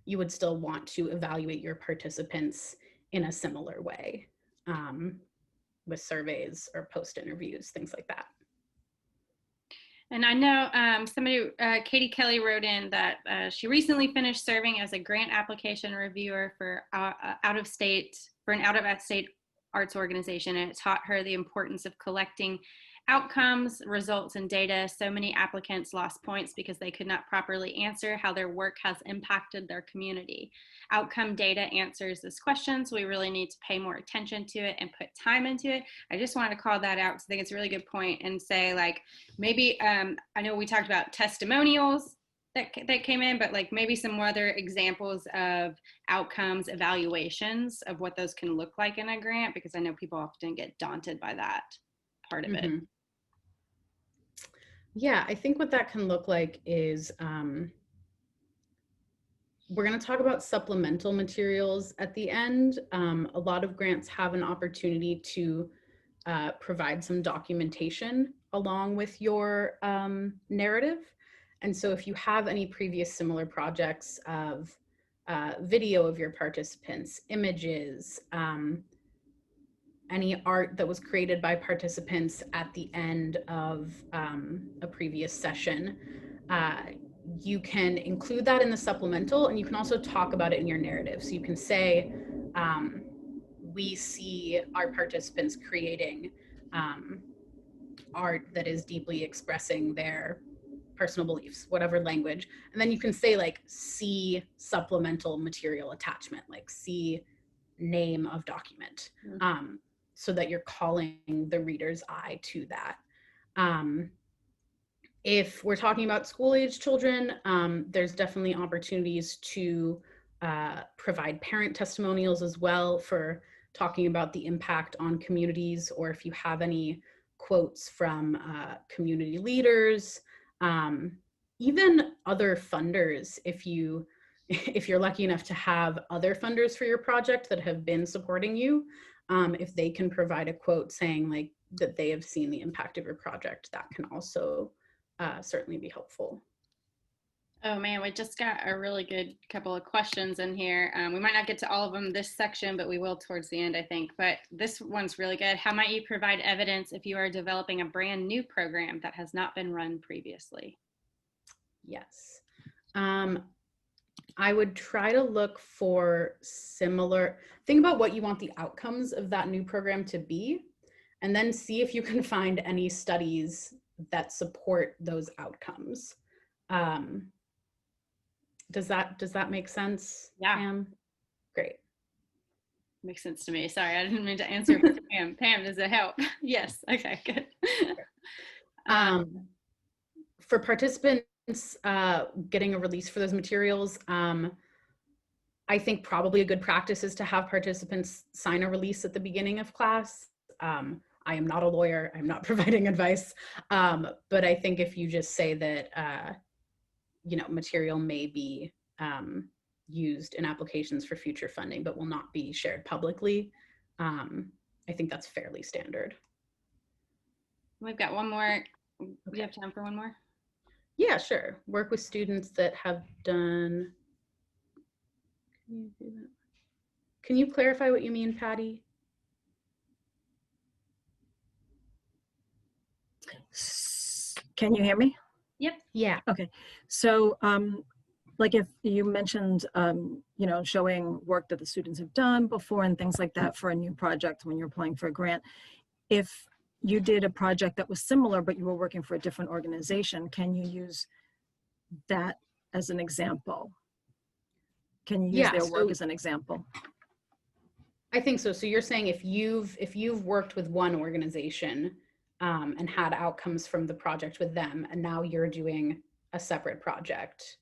you would still want to evaluate your participants in a similar way with surveys or post interviews, things like that. And I know somebody, Katie Kelly, wrote in that she recently finished serving as a grant application reviewer for an out-of-state arts organization, and it taught her the importance of collecting outcomes, results, and data. So many applicants lost points because they could not properly answer how their work has impacted their community. Outcome data answers this question, so we really need to pay more attention to it and put time into it. I just wanted to call that out because I think it's a really good point and say, like, maybe, I know we talked about testimonials that came in, but like maybe some other examples of outcomes, evaluations of what those can look like in a grant, because I know people often get daunted by that part of it. Yeah, I think what that can look like is we're going to talk about supplemental materials at the end. A lot of grants have an opportunity to provide some documentation along with your narrative. And so if you have any previous similar projects of video of your participants, images, any art that was created by participants at the end of a previous session, you can include that in the supplemental, and you can also talk about it in your narrative. So you can say, we see our participants creating art that is deeply expressing their personal beliefs, whatever language. And then you can say, like, see supplemental material attachment, like see name of document. So that you're calling the reader's eye to that. If we're talking about school-age children, there's definitely opportunities to provide parent testimonials as well for talking about the impact on communities, or if you have any quotes from community leaders, even other funders. If you if you're lucky enough to have other funders for your project that have been supporting you, if they can provide a quote saying like that they have seen the impact of your project, that can also certainly be helpful. Oh man, we just got a really good couple of questions in here. We might not get to all of them this section, but we will towards the end, I think. But this one's really good. How might you provide evidence if you are developing a brand new program that has not been run previously? Yes. I would try to look for similar, think about what you want the outcomes of that new program to be, and then see if you can find any studies that support those outcomes. Does that make sense? Yeah. Pam? Great. Makes sense to me. Sorry, I didn't mean to answer for Pam. Pam, does it help? Yes. Okay, good. For participants getting a release for those materials, I think probably a good practice is to have participants sign a release at the beginning of class. I am not a lawyer. I'm not providing advice. But I think if you just say that, material may be used in applications for future funding, but will not be shared publicly, I think that's fairly standard. We've got one more. Do you have time for one more? Yeah, sure. Work with students that have done. Can you clarify what you mean, Patty? Can you hear me? Yep. Yeah. Okay. So like if you mentioned, showing work that the students have done before and things like that for a new project when you're applying for a grant, if you did a project that was similar, but you were working for a different organization, can you use that as an example? Can you use their work as an example? I think so. So you're saying if you've worked with one organization and had outcomes from the project with them, and now you're doing a separate project.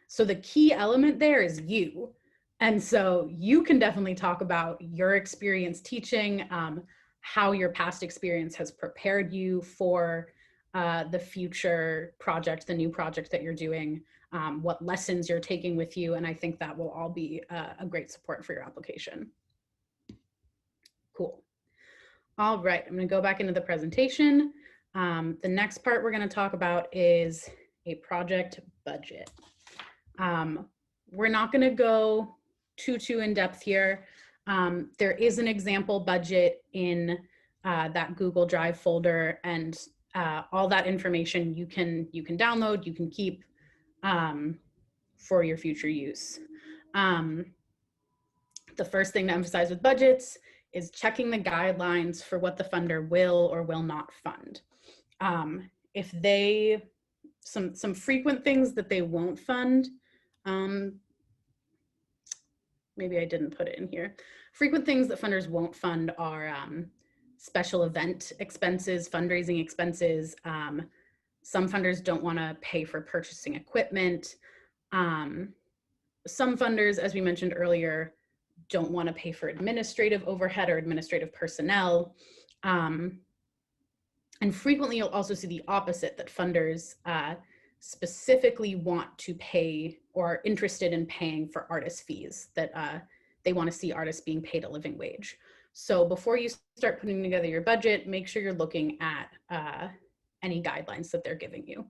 So the key element there is you. And so you can definitely talk about your experience teaching, how your past experience has prepared you for the future project, the new project that you're doing, what lessons you're taking with you. And I think that will all be a great support for your application. Cool. All right, I'm going to go back into the presentation. The next part we're going to talk about is a project budget. We're not going to go too in depth here. There is an example budget in that Google Drive folder, and all that information you can download, you can keep for your future use. The first thing to emphasize with budgets is checking the guidelines for what the funder will or will not fund. If they, some frequent things that they won't fund, maybe I didn't put it in here. Frequent things that funders won't fund are special event expenses, fundraising expenses. Some funders don't want to pay for purchasing equipment. Some funders, as we mentioned earlier, don't want to pay for administrative overhead or administrative personnel. And frequently you'll also see the opposite, that funders specifically want to pay or are interested in paying for artist fees, that they want to see artists being paid a living wage. So before you start putting together your budget, make sure you're looking at any guidelines that they're giving you.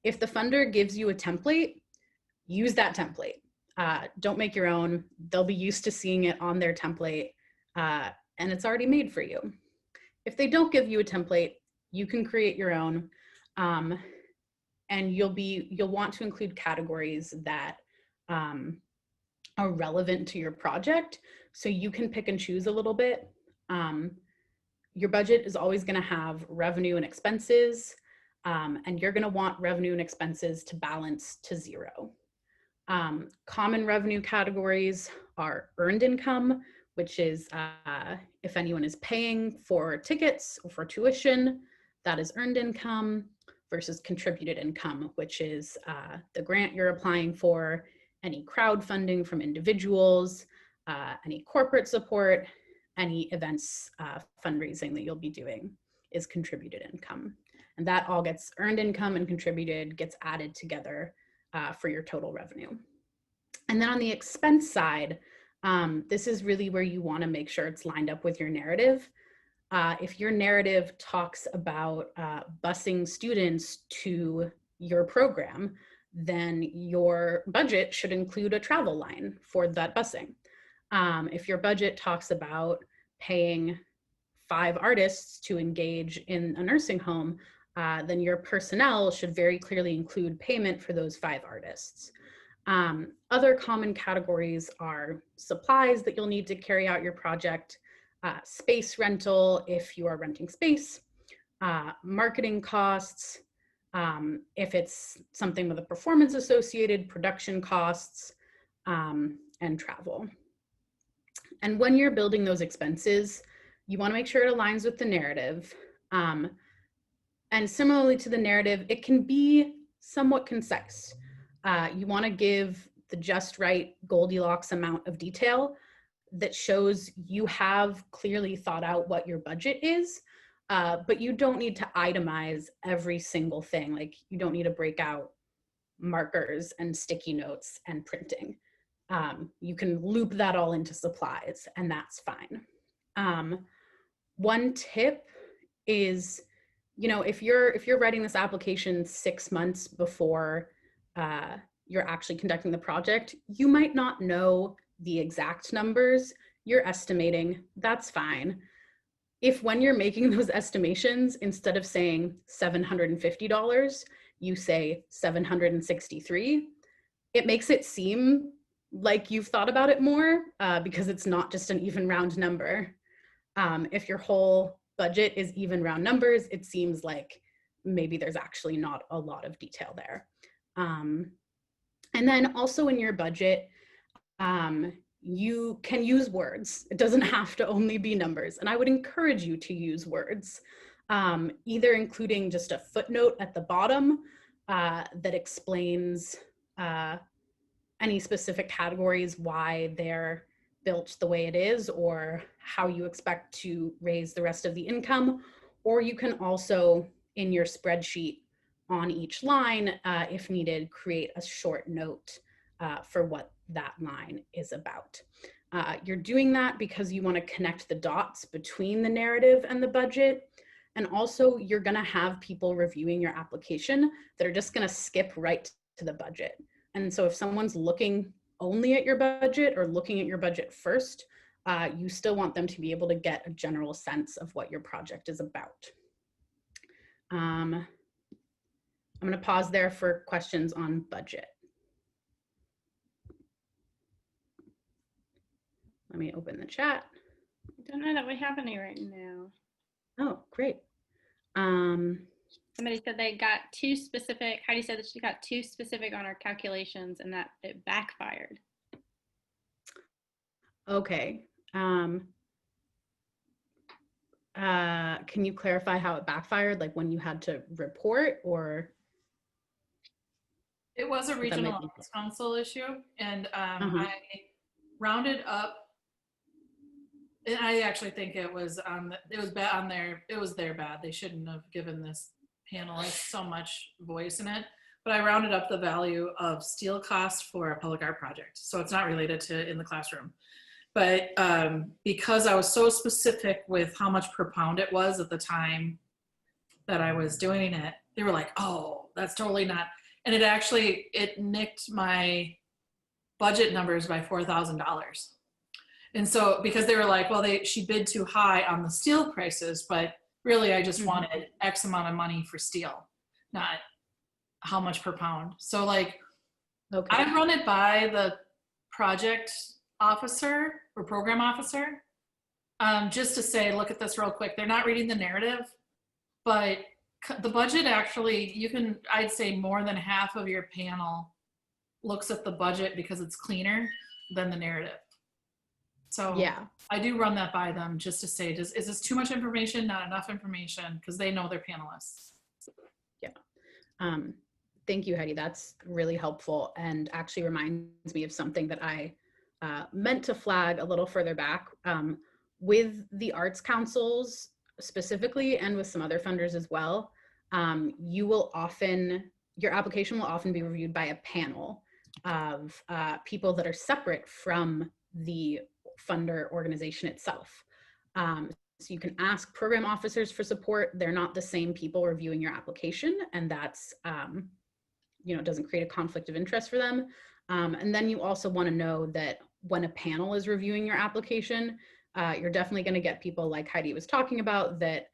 If the funder gives you a template, use that template. Don't make your own. They'll be used to seeing it on their template, and it's already made for you. If they don't give you a template, you can create your own, and you'll want to include categories that are relevant to your project, so you can pick and choose a little bit. Your budget is always going to have revenue and expenses, and you're going to want revenue and expenses to balance to zero. Common revenue categories are earned income, which is if anyone is paying for tickets or for tuition, that is earned income, versus contributed income, which is the grant you're applying for, any crowdfunding from individuals, any corporate support, any events fundraising that you'll be doing is contributed income. And that all gets earned income and contributed gets added together for your total revenue. And then on the expense side, this is really where you want to make sure it's lined up with your narrative. If your narrative talks about busing students to your program, then your budget should include a travel line for that busing. If your budget talks about paying 5 artists to engage in a nursing home, then your personnel should very clearly include payment for those 5 artists. Other common categories are supplies that you'll need to carry out your project, space rental if you are renting space, marketing costs, if it's something with a performance associated, production costs, and travel. And when you're building those expenses, you want to make sure it aligns with the narrative. And similarly to the narrative, it can be somewhat concise. You want to give the just right Goldilocks amount of detail that shows you have clearly thought out what your budget is, but you don't need to itemize every single thing. Like, you don't need to break out markers and sticky notes and printing. You can loop that all into supplies, and that's fine. One tip is, if you're writing this application 6 months before you're actually conducting the project, you might not know the exact numbers. You're estimating, that's fine. If when you're making those estimations, instead of saying $750, you say $763, it makes it seem like you've thought about it more, because it's not just an even round number. If your whole budget is even round numbers, it seems like maybe there's actually not a lot of detail there. And then also in your budget, you can use words. It doesn't have to only be numbers. And I would encourage you to use words, either including just a footnote at the bottom that explains any specific categories, why they're built the way it is, or how you expect to raise the rest of the income. Or you can also, in your spreadsheet on each line, if needed, create a short note for what that line is about. You're doing that because you want to connect the dots between the narrative and the budget. And also, you're going to have people reviewing your application that are just going to skip right to the budget. And so if someone's looking only at your budget or looking at your budget first, you still want them to be able to get a general sense of what your project is about. I'm going to pause there for questions on budget. Let me open the chat. I don't know that we have any right now. Oh, great. Somebody said they got too specific. Heidi said that she got too specific on her calculations and that it backfired. Okay. Can you clarify how it backfired? Like when you had to report, or? It was a regional arts council issue, and I rounded up. And I actually think it was bad on their, it was their bad. They shouldn't have given this panelist so much voice in it. But I rounded up the value of steel cost for a public art project. So it's not related to in the classroom. But because I was so specific with how much per pound it was at the time that I was doing it, they were like, oh, that's totally not. And it nicked my budget numbers by $4,000. And so, because they were like, well, she bid too high on the steel prices, but really I just wanted X amount of money for steel, not how much per pound. So like, I run it by the project officer or program officer, just to say, look at this real quick. They're not reading the narrative, but the budget actually, I'd say more than half of your panel looks at the budget because it's cleaner than the narrative. So yeah, I do run that by them just to say, is this too much information, not enough information? Because they know they're panelists. Yeah. Thank you, Heidi. That's really helpful, and actually reminds me of something that I meant to flag a little further back. With the arts councils specifically, and with some other funders as well, your application will often be reviewed by a panel. of people that are separate from the funder organization itself. So you can ask program officers for support. They're not the same people reviewing your application, and that's, doesn't create a conflict of interest for them. And then you also want to know that when a panel is reviewing your application, you're definitely going to get people like Heidi was talking about that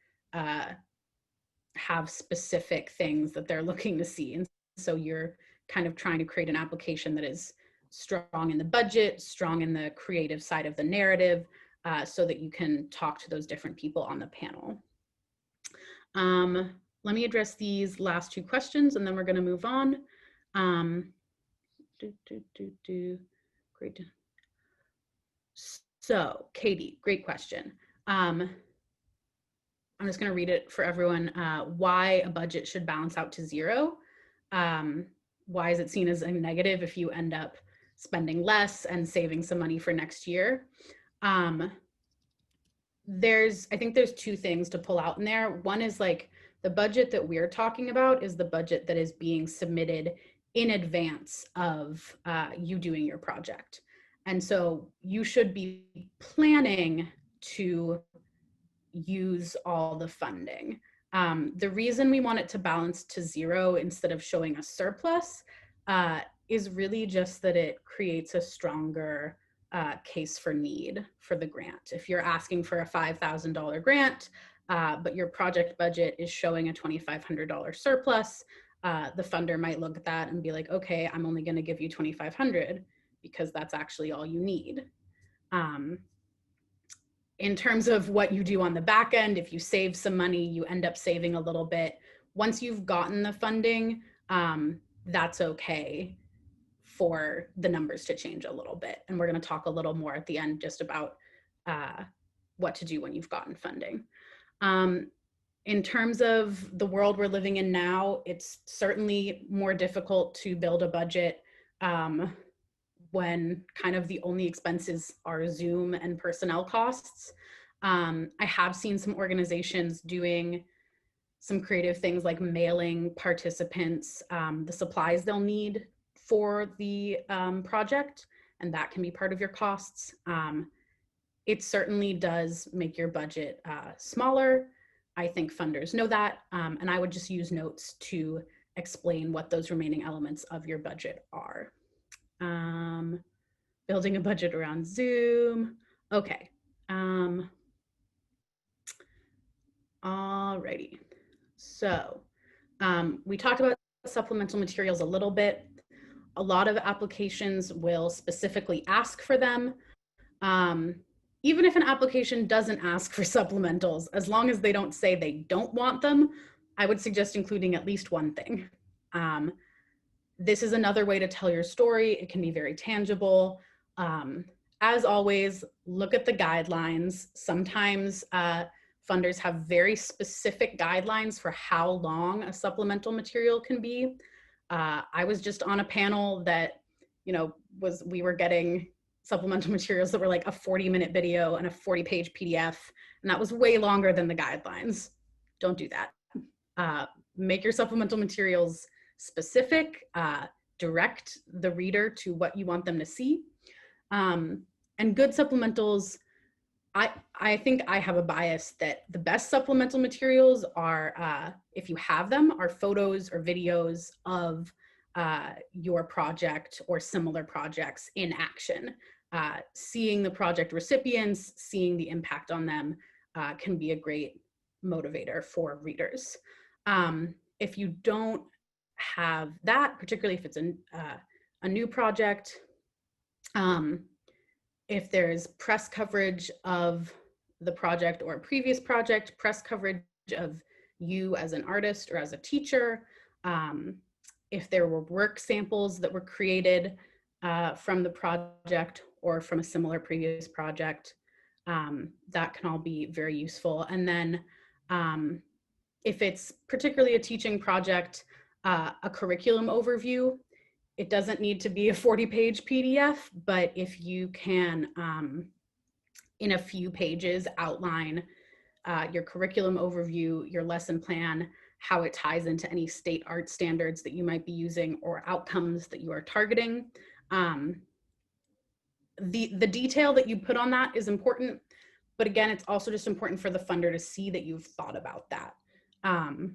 have specific things that they're looking to see. And so you're kind of trying to create an application that is strong in the budget, strong in the creative side of the narrative, so that you can talk to those different people on the panel. Let me address these last two questions and then we're going to move on. Great. So, Katie, great question. I'm just going to read it for everyone. Why a budget should balance out to zero. Why is it seen as a negative if you end up spending less and saving some money for next year? I think there's two things to pull out in there. One is like the budget that we're talking about is the budget that is being submitted in advance of you doing your project. And so you should be planning to use all the funding. The reason we want it to balance to zero instead of showing a surplus is really just that it creates a stronger case for need for the grant. If you're asking for a $5,000 grant, but your project budget is showing a $2,500 surplus, the funder might look at that and be like, okay, I'm only going to give you $2,500 because that's actually all you need. In terms of what you do on the back end, if you save some money, you end up saving a little bit. Once you've gotten the funding, that's okay for the numbers to change a little bit. And we're going to talk a little more at the end just about what to do when you've gotten funding. In terms of the world we're living in now, it's certainly more difficult to build a budget when kind of the only expenses are Zoom and personnel costs. I have seen some organizations doing some creative things like mailing participants the supplies they'll need for the project, and that can be part of your costs. It certainly does make your budget smaller. I think funders know that, and I would just use notes to explain what those remaining elements of your budget are. Building a budget around Zoom. Okay. Alrighty. So we talked about supplemental materials a little bit. A lot of applications will specifically ask for them. Even if an application doesn't ask for supplementals, as long as they don't say they don't want them, I would suggest including at least one thing. This is another way to tell your story. It can be very tangible. As always, look at the guidelines. Sometimes funders have very specific guidelines for how long a supplemental material can be. I was just on a panel that, we were getting supplemental materials that were like a 40-minute video and a 40-page PDF, and that was way longer than the guidelines. Don't do that. Make your supplemental materials specific, direct the reader to what you want them to see. And good supplementals, I think I have a bias that the best supplemental materials are, if you have them, are photos or videos of your project or similar projects in action. Seeing the project recipients, seeing the impact on them can be a great motivator for readers. If you don't have that, particularly if it's a new project, if there's press coverage of the project or a previous project, press coverage of you as an artist or as a teacher, if there were work samples that were created from the project or from a similar previous project, that can all be very useful. And then if it's particularly a teaching project, a curriculum overview. It doesn't need to be a 40-page PDF, but if you can, in a few pages, outline your curriculum overview, your lesson plan, how it ties into any state art standards that you might be using or outcomes that you are targeting. The detail that you put on that is important, but again, it's also just important for the funder to see that you've thought about that. And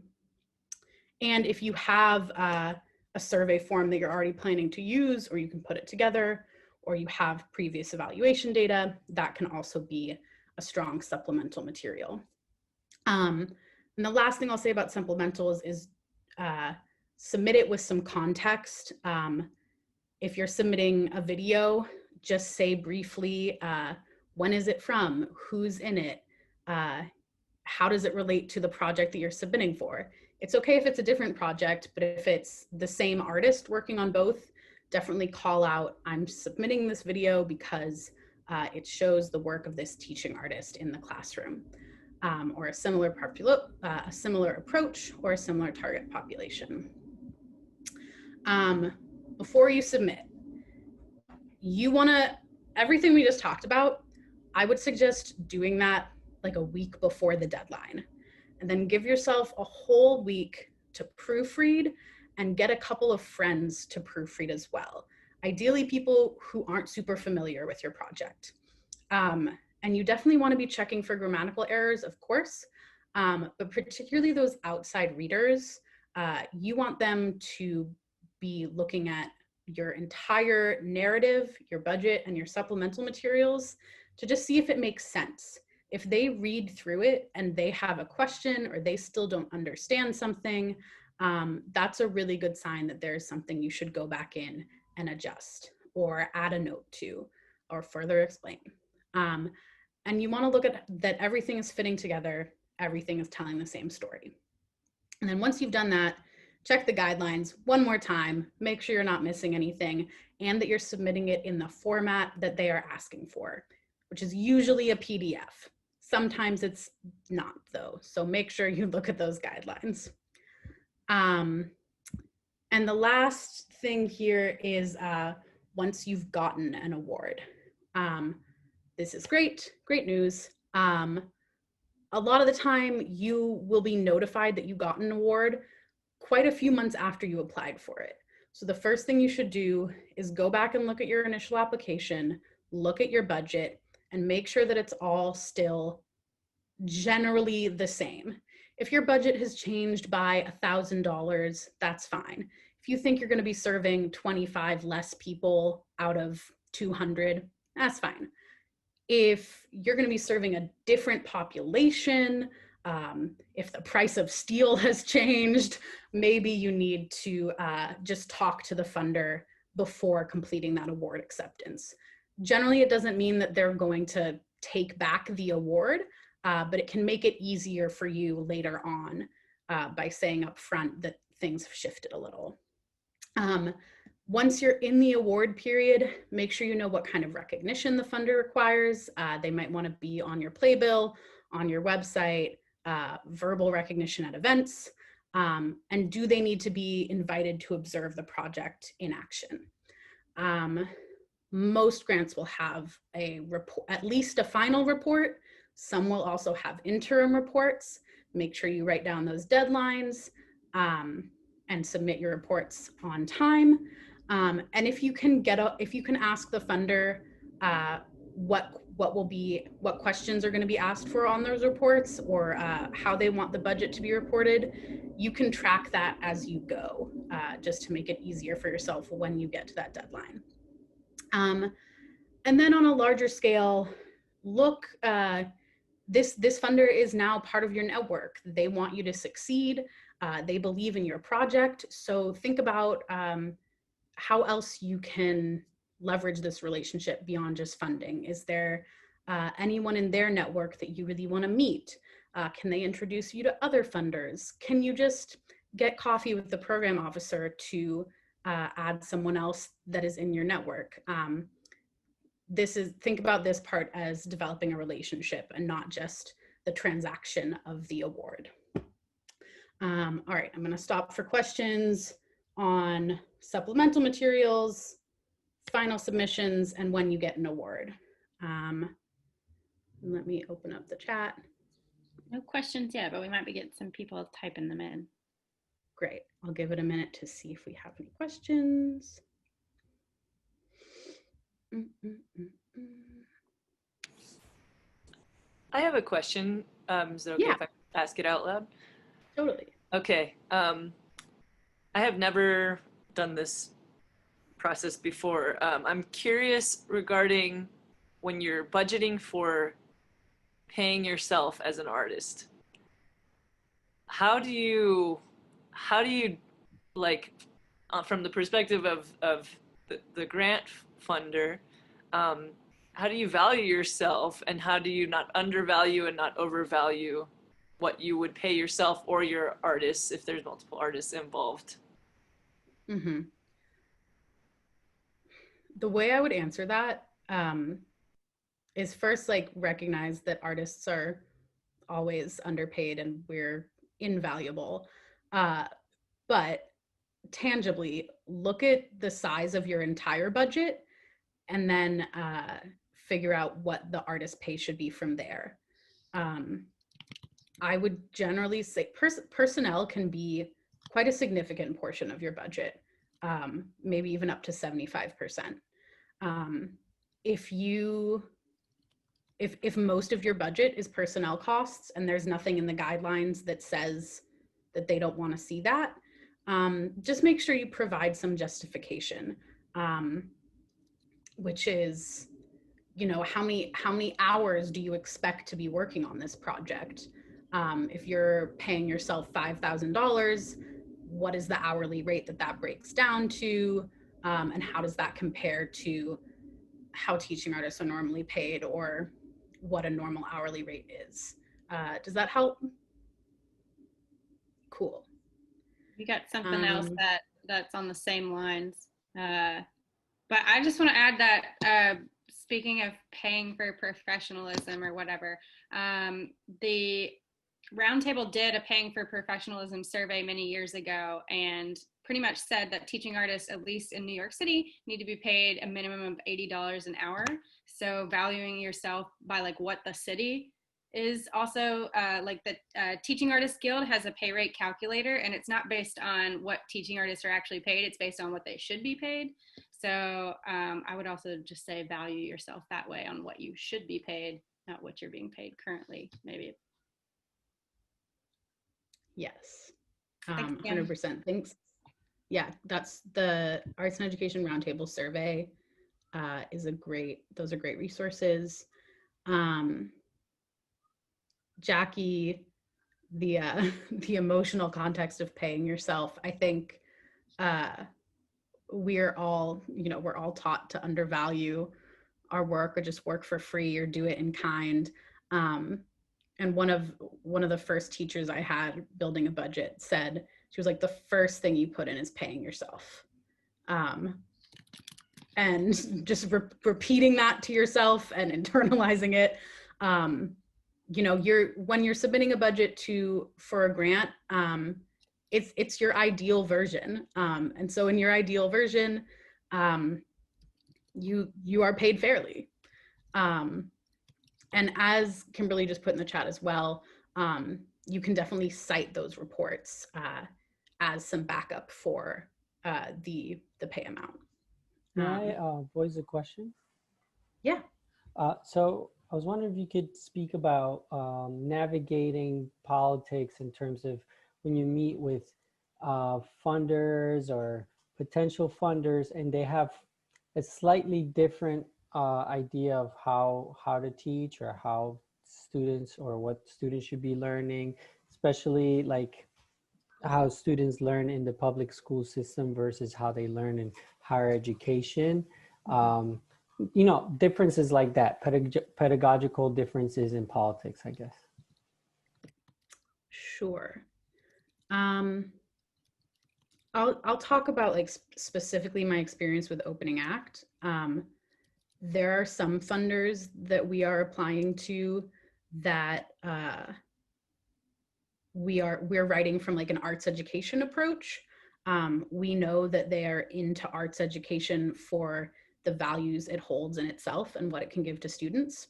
if you have a survey form that you're already planning to use, or you can put it together, or you have previous evaluation data, that can also be a strong supplemental material. And the last thing I'll say about supplementals is submit it with some context. If you're submitting a video, just say briefly, when is it from, who's in it, how does it relate to the project that you're submitting for? It's okay if it's a different project, but if it's the same artist working on both, definitely call out, I'm submitting this video because it shows the work of this teaching artist in the classroom, or a similar approach or a similar target population. Before you submit, you wanna, everything we just talked about, I would suggest doing that like a week before the deadline, and then give yourself a whole week to proofread and get a couple of friends to proofread as well. Ideally, people who aren't super familiar with your project. And you definitely want to be checking for grammatical errors, of course, but particularly those outside readers, you want them to be looking at your entire narrative, your budget, and your supplemental materials to just see if it makes sense. If they read through it and they have a question or they still don't understand something, that's a really good sign that there's something you should go back in and adjust or add a note to or further explain. And you want to look at that everything is fitting together, everything is telling the same story. And then once you've done that, check the guidelines one more time, make sure you're not missing anything, and that you're submitting it in the format that they are asking for, which is usually a PDF. Sometimes it's not though, so make sure you look at those guidelines. And the last thing here is once you've gotten an award. This is great news. A lot of the time you will be notified that you got an award quite a few months after you applied for it. So the first thing you should do is go back and look at your initial application, look at your budget, and make sure that it's all still generally the same. If your budget has changed by $1,000, that's fine. If you think you're going to be serving 25 less people out of 200, that's fine. If you're going to be serving a different population, if the price of steel has changed, maybe you need to just talk to the funder before completing that award acceptance. Generally, it doesn't mean that they're going to take back the award, but it can make it easier for you later on by saying up front that things have shifted a little. Once you're in the award period, make sure you know what kind of recognition the funder requires. They might want to be on your playbill, on your website, verbal recognition at events, and do they need to be invited to observe the project in action? Most grants will have a report, at least a final report. Some will also have interim reports. Make sure you write down those deadlines and submit your reports on time. And if you can ask the funder what questions are going to be asked for on those reports, or how they want the budget to be reported, you can track that as you go, just to make it easier for yourself when you get to that deadline. And then on a larger scale, look, this funder is now part of your network. They want you to succeed. They believe in your project. So think about how else you can leverage this relationship beyond just funding. Is there anyone in their network that you really want to meet? Can they introduce you to other funders? Can you just get coffee with the program officer to add someone else that is in your network? Think about this part as developing a relationship and not just the transaction of the award. All right, I'm going to stop for questions on supplemental materials, final submissions, and when you get an award. Let me open up the chat. No questions yet, but we might be getting some people typing them in. Great. I'll give it a minute to see if we have any questions. I have a question. Is it okay if I ask it out loud? Totally. Okay. I have never done this process before. I'm curious regarding when you're budgeting for paying yourself as an artist. How do you like, from the perspective of the grant funder, how do you value yourself, and how do you not undervalue and not overvalue what you would pay yourself or your artists if there's multiple artists involved? Mm-hmm. The way I would answer that is first, like, recognize that artists are always underpaid and we're invaluable. But tangibly, look at the size of your entire budget and then figure out what the artist pay should be from there. I would generally say personnel can be quite a significant portion of your budget, maybe even up to 75%. If most of your budget is personnel costs and there's nothing in the guidelines that says that they don't want to see that, just make sure you provide some justification, which is, how many hours do you expect to be working on this project? If you're paying yourself $5,000, what is the hourly rate that breaks down to? And how does that compare to how teaching artists are normally paid, or what a normal hourly rate is? Does that help? Cool. We got something else that's on the same lines. But I just want to add that speaking of paying for professionalism or whatever, the Roundtable did a paying for professionalism survey many years ago and pretty much said that teaching artists, at least in New York City, need to be paid a minimum of $80 an hour. So valuing yourself by like what the city is also like the Teaching Artists Guild has a pay rate calculator, and it's not based on what teaching artists are actually paid. It's based on what they should be paid. So I would also just say value yourself that way on what you should be paid, not what you're being paid currently, maybe. Yes, 100%. Thanks. Yeah, that's the Arts and Education Roundtable survey. Those are great resources. Jackie, the emotional context of paying yourself, I think we're all taught to undervalue our work or just work for free or do it in kind. And one of the first teachers I had building a budget said, she was like, the first thing you put in is paying yourself. And just repeating that to yourself and internalizing it. When you're submitting a budget for a grant, it's your ideal version. And so in your ideal version, you are paid fairly. And as Kimberly just put in the chat as well, you can definitely cite those reports as some backup for the pay amount. May I voice a question? Yeah. So I was wondering if you could speak about navigating politics in terms of when you meet with funders or potential funders, and they have a slightly different idea of how to teach or how students or what students should be learning, especially like how students learn in the public school system versus how they learn in higher education. Differences like that, pedagogical differences in politics, I guess. Sure. I'll talk about like specifically my experience with Opening Act. There are some funders that we are applying to that we're writing from like an arts education approach. We know that they are into arts education for the values it holds in itself and what it can give to students.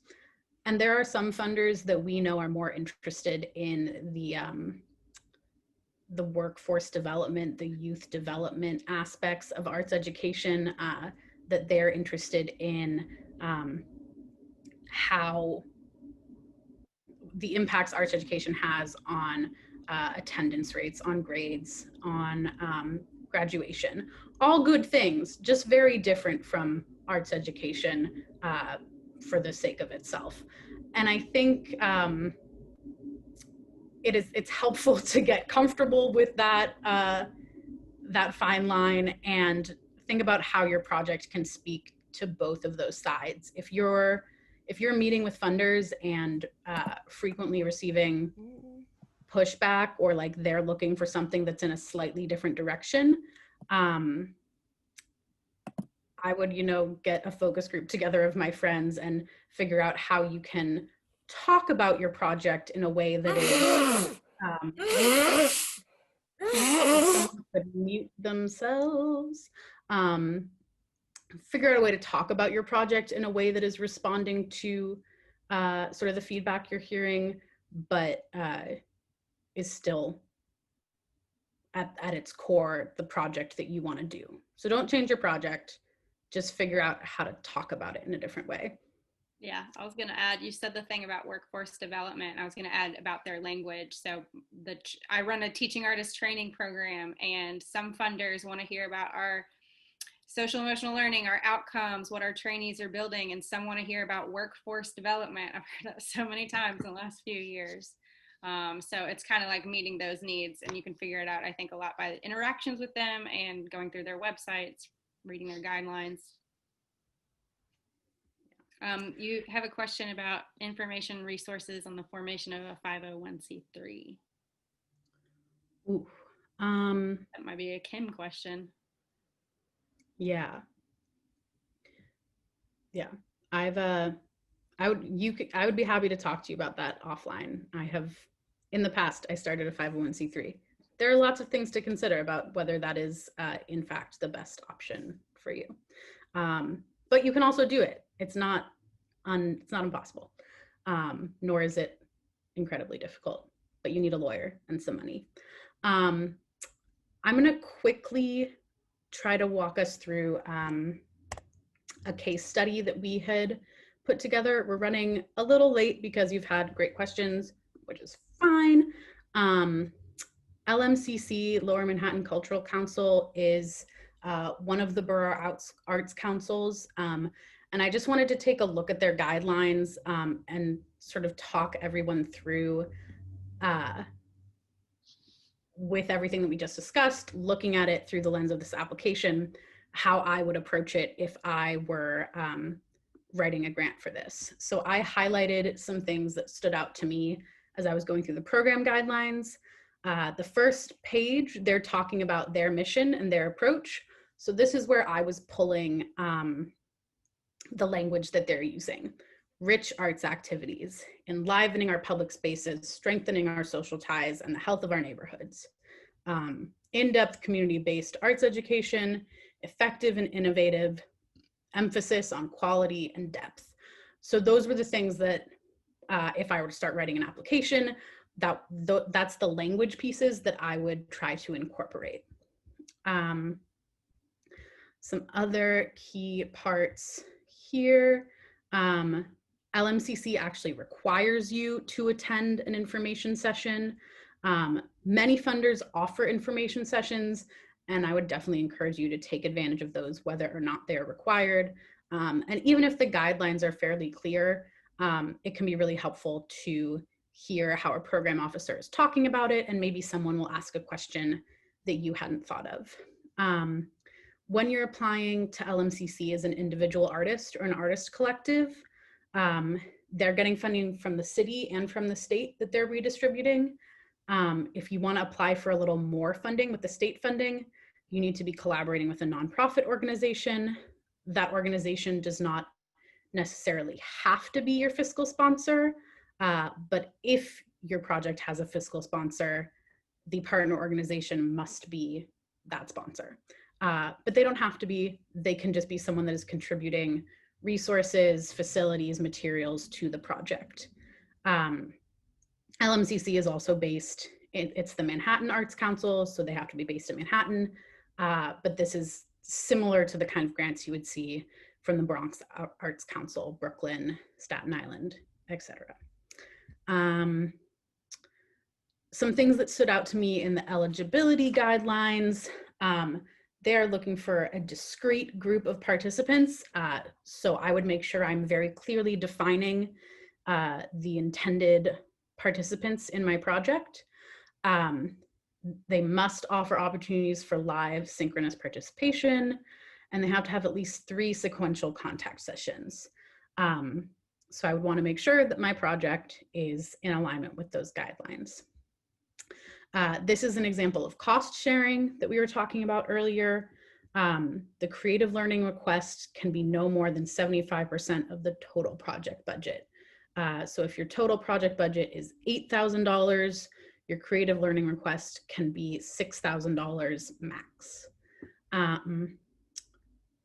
And there are some funders that we know are more interested in the workforce development, the youth development aspects of arts education, that they're interested in, how the impacts arts education has on attendance rates, on grades, on graduation. All good things, just very different from arts education for the sake of itself. And I think it's helpful to get comfortable with that that fine line and think about how your project can speak to both of those sides. If you're meeting with funders and frequently receiving pushback, or like they're looking for something that's in a slightly different direction, I would, get a focus group together of my friends and figure out how you can talk about your project in a way that is could mute themselves. Figure out a way to talk about your project in a way that is responding to sort of the feedback you're hearing, but is still at its core the project that you want to do. So don't change your project, just figure out how to talk about it in a different way. Yeah, I was going to add, you said the thing about workforce development. I was going to add about their language. So I run a teaching artist training program, and some funders want to hear about our social emotional learning, our outcomes, what our trainees are building, and some want to hear about workforce development. I've heard that so many times in the last few years. So it's kind of like meeting those needs, and you can figure it out, I think, a lot by interactions with them and going through their websites, reading their guidelines. You have a question about information resources on the formation of a 501c3. Ooh, that might be a Kim question. Yeah. I would be happy to talk to you about that offline. I have, in the past, I started a 501c3. There are lots of things to consider about whether that is, in fact, the best option for you. But you can also do it. It's not impossible, nor is it incredibly difficult, but you need a lawyer and some money. I'm gonna quickly try to walk us through a case study that we had put together. We're running a little late because you've had great questions, which is fine. LMCC, Lower Manhattan Cultural Council, is one of the borough arts councils. And I just wanted to take a look at their guidelines and sort of talk everyone through with everything that we just discussed, looking at it through the lens of this application, how I would approach it if I were writing a grant for this. So I highlighted some things that stood out to me as I was going through the program guidelines. The first page, they're talking about their mission and their approach. So this is where I was pulling the language that they're using. Rich arts activities, enlivening our public spaces, strengthening our social ties and the health of our neighborhoods. In-depth community-based arts education, effective and innovative, emphasis on quality and depth. So those were the things that if I were to start writing an application, that's the language pieces that I would try to incorporate. Some other key parts here. LMCC actually requires you to attend an information session. Many funders offer information sessions, and I would definitely encourage you to take advantage of those, whether or not they're required. And even if the guidelines are fairly clear, it can be really helpful to hear how a program officer is talking about it, and maybe someone will ask a question that you hadn't thought of. When you're applying to LMCC as an individual artist or an artist collective, they're getting funding from the city and from the state that they're redistributing. If you want to apply for a little more funding with the state funding, you need to be collaborating with a nonprofit organization. That organization does not necessarily have to be your fiscal sponsor, but if your project has a fiscal sponsor, the partner organization must be that sponsor. But they don't have to be. They can just be someone that is contributing resources, facilities, materials to the project. LMCC is also based it's the Manhattan Arts Council, so they have to be based in Manhattan. But this is similar to the kind of grants you would see from the Bronx Arts Council, Brooklyn, Staten Island, etc. Some things that stood out to me in the eligibility guidelines, they're looking for a discrete group of participants. So I would make sure I'm very clearly defining the intended participants in my project. They must offer opportunities for live synchronous participation, and they have to have at least 3 sequential contact sessions. So I would want to make sure that my project is in alignment with those guidelines. This is an example of cost sharing that we were talking about earlier. The creative learning request can be no more than 75% of the total project budget. So if your total project budget is $8,000, your creative learning request can be $6,000 max.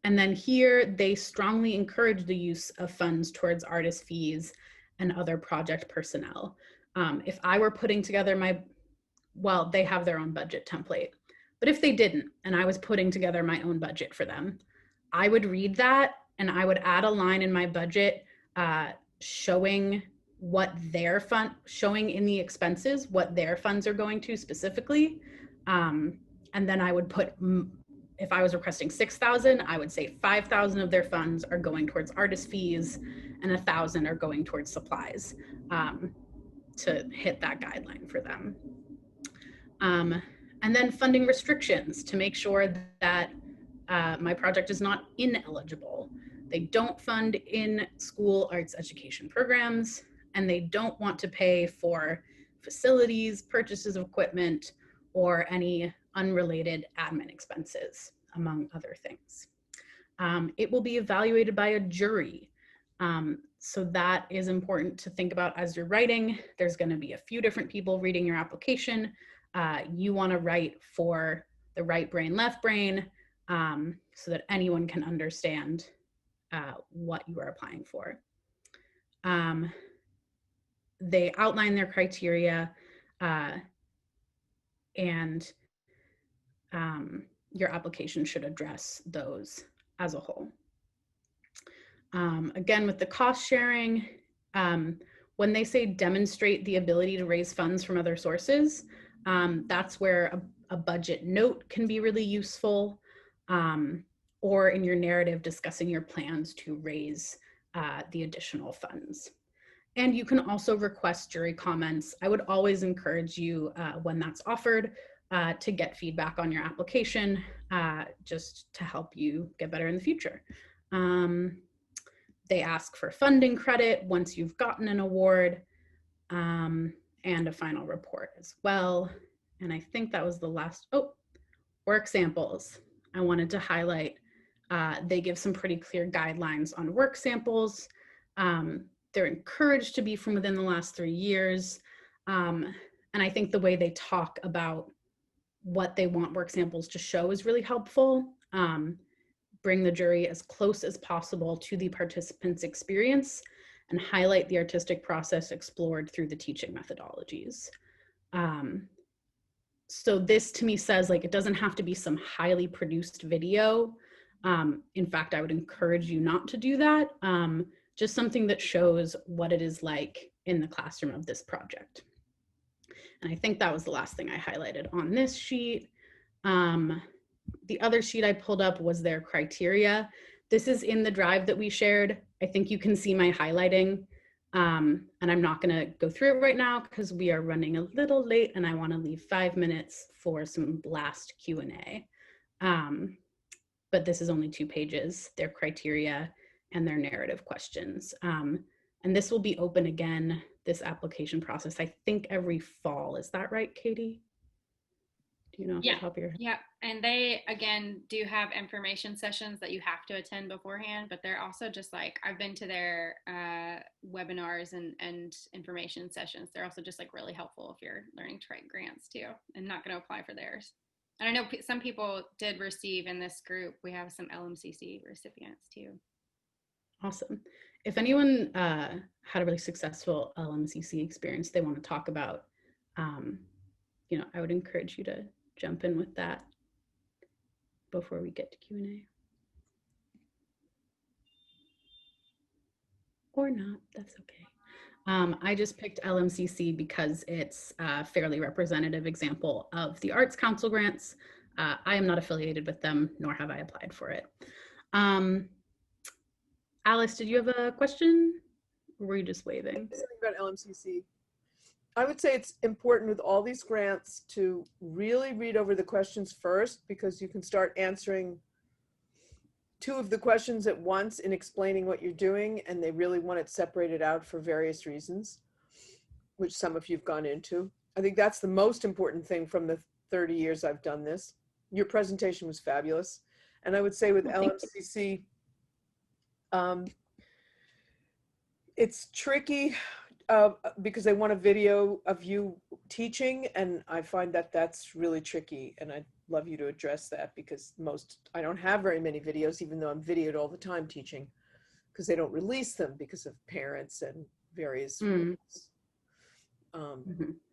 And then here, they strongly encourage the use of funds towards artist fees and other project personnel. If I were putting together well, they have their own budget template, but if they didn't, and I was putting together my own budget for them, I would read that and I would add a line in my budget showing showing in the expenses what their funds are going to specifically. And then I would put, if I was requesting 6,000, I would say 5,000 of their funds are going towards artist fees and 1,000 are going towards supplies to hit that guideline for them. And then funding restrictions to make sure that my project is not ineligible. They don't fund in-school arts education programs, and they don't want to pay for facilities, purchases of equipment, or any unrelated admin expenses, among other things. It will be evaluated by a jury. So that is important to think about as you're writing. There's going to be a few different people reading your application. You want to write for the right brain, left brain, so that anyone can understand what you are applying for. They outline their criteria, and your application should address those as a whole. Again, with the cost sharing, when they say demonstrate the ability to raise funds from other sources, that's where a budget note can be really useful, or in your narrative discussing your plans to raise the additional funds. And you can also request jury comments. I would always encourage you, when that's offered, to get feedback on your application, just to help you get better in the future. They ask for funding credit once you've gotten an award, and a final report as well. And I think that was the last, work samples. I wanted to highlight, they give some pretty clear guidelines on work samples. They're encouraged to be from within the last 3 years. And I think the way they talk about what they want work samples to show is really helpful. Bring the jury as close as possible to the participant's experience and highlight the artistic process explored through the teaching methodologies. So this to me says, like, it doesn't have to be some highly produced video. In fact, I would encourage you not to do that. Just something that shows what it is like in the classroom of this project. And I think that was the last thing I highlighted on this sheet. The other sheet I pulled up was their criteria. This is in the drive that we shared. I think you can see my highlighting. And I'm not gonna go through it right now because we are running a little late and I wanna leave 5 minutes for some last Q&A. But this is only 2 pages, their criteria and their narrative questions. And this will be open again, this application process, I think every fall. Is that right, Katie? Do you know off the top of your head? Yeah, and they, again, do have information sessions that you have to attend beforehand, but they're also just like, I've been to their webinars and information sessions. They're also just like really helpful if you're learning to write grants too and not going to apply for theirs. And I know some people did receive in this group. We have some LMCC recipients too. Awesome. If anyone had a really successful LMCC experience they want to talk about, I would encourage you to jump in with that before we get to Q&A. Or not, that's okay. I just picked LMCC because it's a fairly representative example of the Arts Council grants. I am not affiliated with them, nor have I applied for it. Alice, did you have a question? Or were you just waving? Something about LMCC. I would say it's important with all these grants to really read over the questions first, because you can start answering 2 of the questions at once in explaining what you're doing, and they really want it separated out for various reasons, which some of you've gone into. I think that's the most important thing from the 30 years I've done this. Your presentation was fabulous. And I would say with LMCC, it's tricky because they want a video of you teaching, and I find that that's really tricky, and I'd love you to address that, because I don't have very many videos, even though I'm videoed all the time teaching, because they don't release them because of parents and various rules.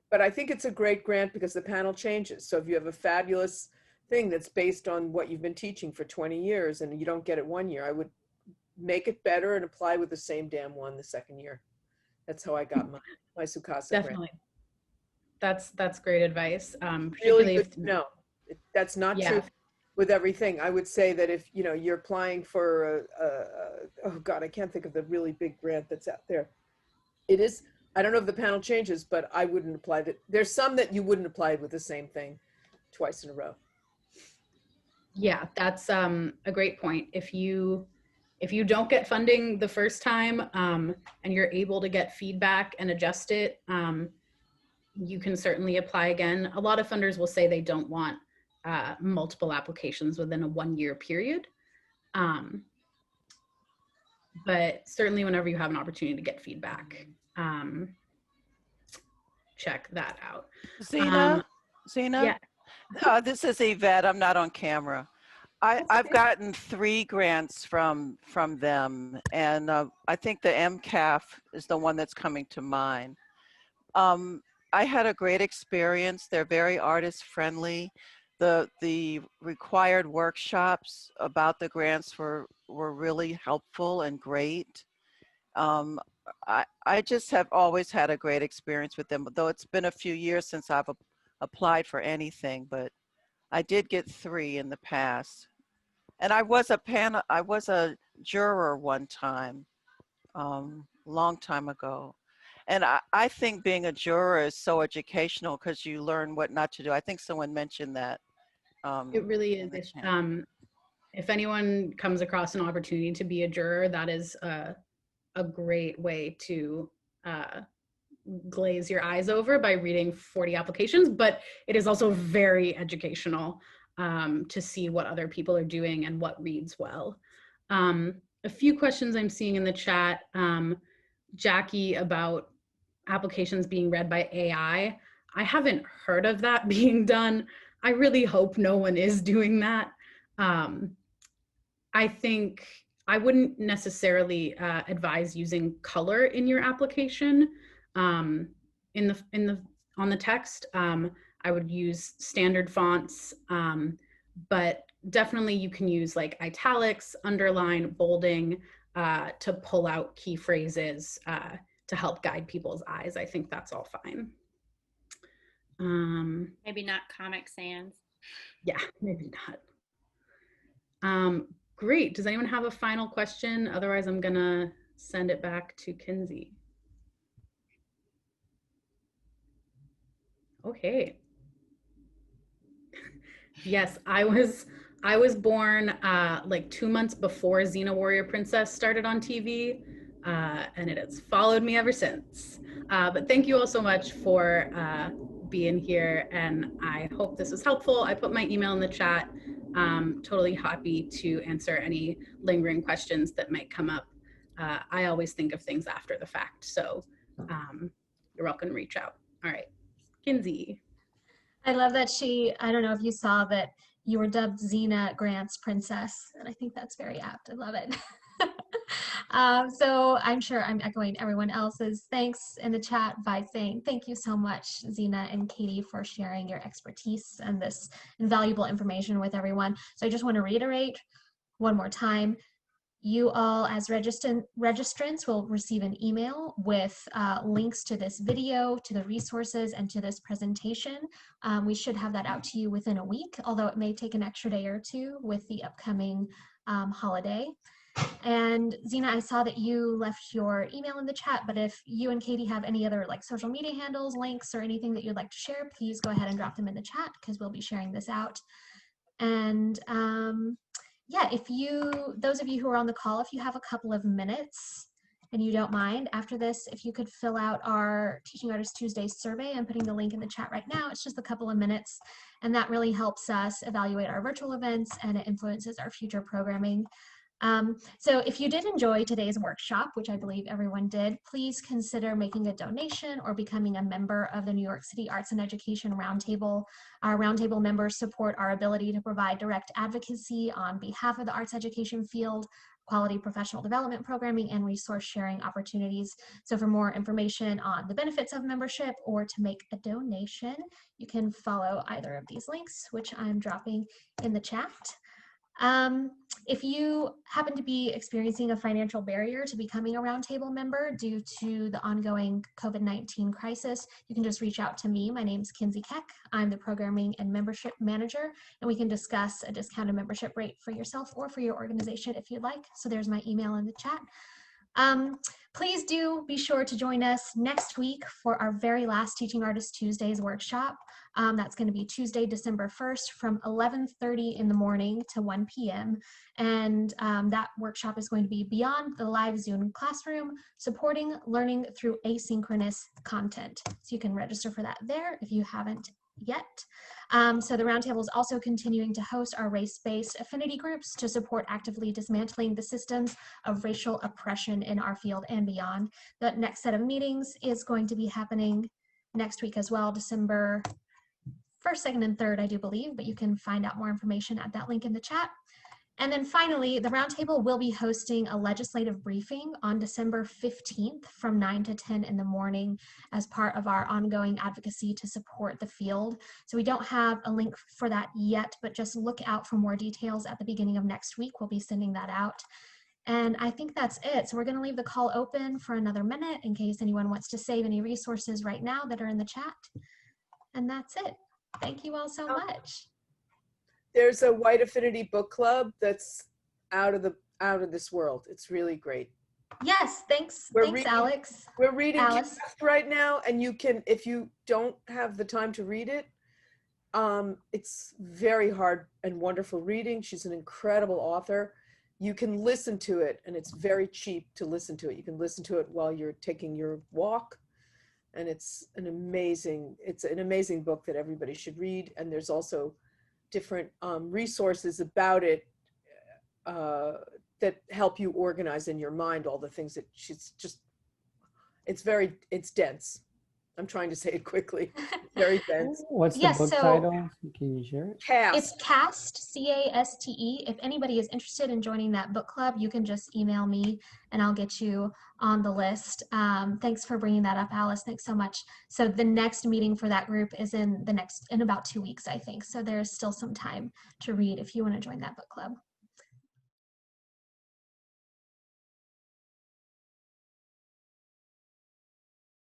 But I think it's a great grant because the panel changes. So if you have a fabulous thing that's based on what you've been teaching for 20 years and you don't get it one year, I would make it better and apply with the same damn one the second year. That's how I got my Sukasa Definitely. Grant. That's great advice. Really good to know. That's not true with everything. I would say that if you're applying for oh God, I can't think of the really big grant that's out there. It is, I don't know if the panel changes, but I wouldn't apply that. There's some that you wouldn't apply with the same thing twice in a row. Yeah, that's a great point. If you don't get funding the first time and you're able to get feedback and adjust it, you can certainly apply again. A lot of funders will say they don't want multiple applications within a 1-year period. But certainly whenever you have an opportunity to get feedback, check that out. Zena? Yeah. This is Yvette. I'm not on camera. I've gotten 3 grants from them, and I think the MCAF is the one that's coming to mind. I had a great experience. They're very artist friendly. The required workshops about the grants were really helpful and great. I just have always had a great experience with them, though it's been a few years since I've applied for anything, but I did get 3 in the past. And I was a juror one time, long time ago. And I think being a juror is so educational because you learn what not to do. I think someone mentioned that. It really is. If anyone comes across an opportunity to be a juror, that is a great way to glaze your eyes over by reading 40 applications, but it is also very educational to see what other people are doing and what reads well. A few questions I'm seeing in the chat, Jackie, about applications being read by AI. I haven't heard of that being done. I really hope no one is doing that. I think I wouldn't necessarily advise using color in your application on the text. I would use standard fonts, but definitely you can use like italics, underline, bolding to pull out key phrases to help guide people's eyes. I think that's all fine. Maybe not Comic Sans. Yeah, maybe not. Great. Does anyone have a final question? Otherwise, I'm gonna send it back to Kinsey. Okay. Yes, I was born like 2 months before Xena Warrior Princess started on TV, and it has followed me ever since. But thank you all so much for being here, and I hope this was helpful. I put my email in the chat. Totally happy to answer any lingering questions that might come up. I always think of things after the fact, so you're welcome to reach out. All right, Kinsey. I love that I don't know if you saw that you were dubbed Xena Grant's Princess, and I think that's very apt. I love it. So I'm sure I'm echoing everyone else's thanks in the chat by saying thank you so much, Zena and Katie, for sharing your expertise and this invaluable information with everyone. So I just want to reiterate one more time. You all as registrants will receive an email with links to this video, to the resources, and to this presentation. We should have that out to you within a week, although it may take an extra day or two with the upcoming holiday. And Zena, I saw that you left your email in the chat, but if you and Katie have any other like social media handles, links, or anything that you'd like to share, please go ahead and drop them in the chat because we'll be sharing this out. And yeah, those of you who are on the call, if you have a couple of minutes and you don't mind, after this, if you could fill out our Teaching Artists Tuesday survey, I'm putting the link in the chat right now. It's just a couple of minutes, and that really helps us evaluate our virtual events, and it influences our future programming. So if you did enjoy today's workshop, which I believe everyone did, please consider making a donation or becoming a member of the New York City Arts and Education Roundtable. Our Roundtable members support our ability to provide direct advocacy on behalf of the arts education field, quality professional development programming, and resource sharing opportunities. So for more information on the benefits of membership or to make a donation, you can follow either of these links, which I'm dropping in the chat. If you happen to be experiencing a financial barrier to becoming a Roundtable member due to the ongoing COVID-19 crisis, you can just reach out to me. My name's Kinsey Keck. I'm the Programming and Membership Manager, and we can discuss a discounted membership rate for yourself or for your organization if you'd like. So there's my email in the chat. Please do be sure to join us next week for our very last Teaching Artists Tuesdays workshop. That's going to be Tuesday, December 1st from 11:30 in the morning to 1 p.m. And that workshop is going to be Beyond the Live Zoom Classroom, Supporting Learning Through Asynchronous Content. So you can register for that there if you haven't yet. So the Roundtable is also continuing to host our race-based affinity groups to support actively dismantling the systems of racial oppression in our field and beyond. The next set of meetings is going to be happening next week as well, December 1st, 2nd, and 3rd, I do believe, but you can find out more information at that link in the chat. And then finally, the Roundtable will be hosting a legislative briefing on December 15th from 9 to 10 in the morning as part of our ongoing advocacy to support the field. So we don't have a link for that yet, but just look out for more details at the beginning of next week. We'll be sending that out. And I think that's it. So we're going to leave the call open for another minute in case anyone wants to save any resources right now that are in the chat. And that's it. Thank you all so much. There's a White Affinity book club that's out of this world. It's really great. Yes, thanks, Alex. We're reading Alice Cast right now, and you can, if you don't have the time to read it, it's very hard and wonderful reading. She's an incredible author. You can listen to it, and it's very cheap to listen to it. You can listen to it while you're taking your walk, and it's an amazing book that everybody should read. And there's also different resources about it that help you organize in your mind all the things that she's just, it's dense. I'm trying to say it quickly. Very dense. What's the book title? Can you share it? Cast. It's Cast, C-A-S-T-E. If anybody is interested in joining that book club, you can just email me and I'll get you on the list. Thanks for bringing that up, Alice. Thanks so much. So the next meeting for that group is in about 2 weeks, I think. So there's still some time to read if you want to join that book club.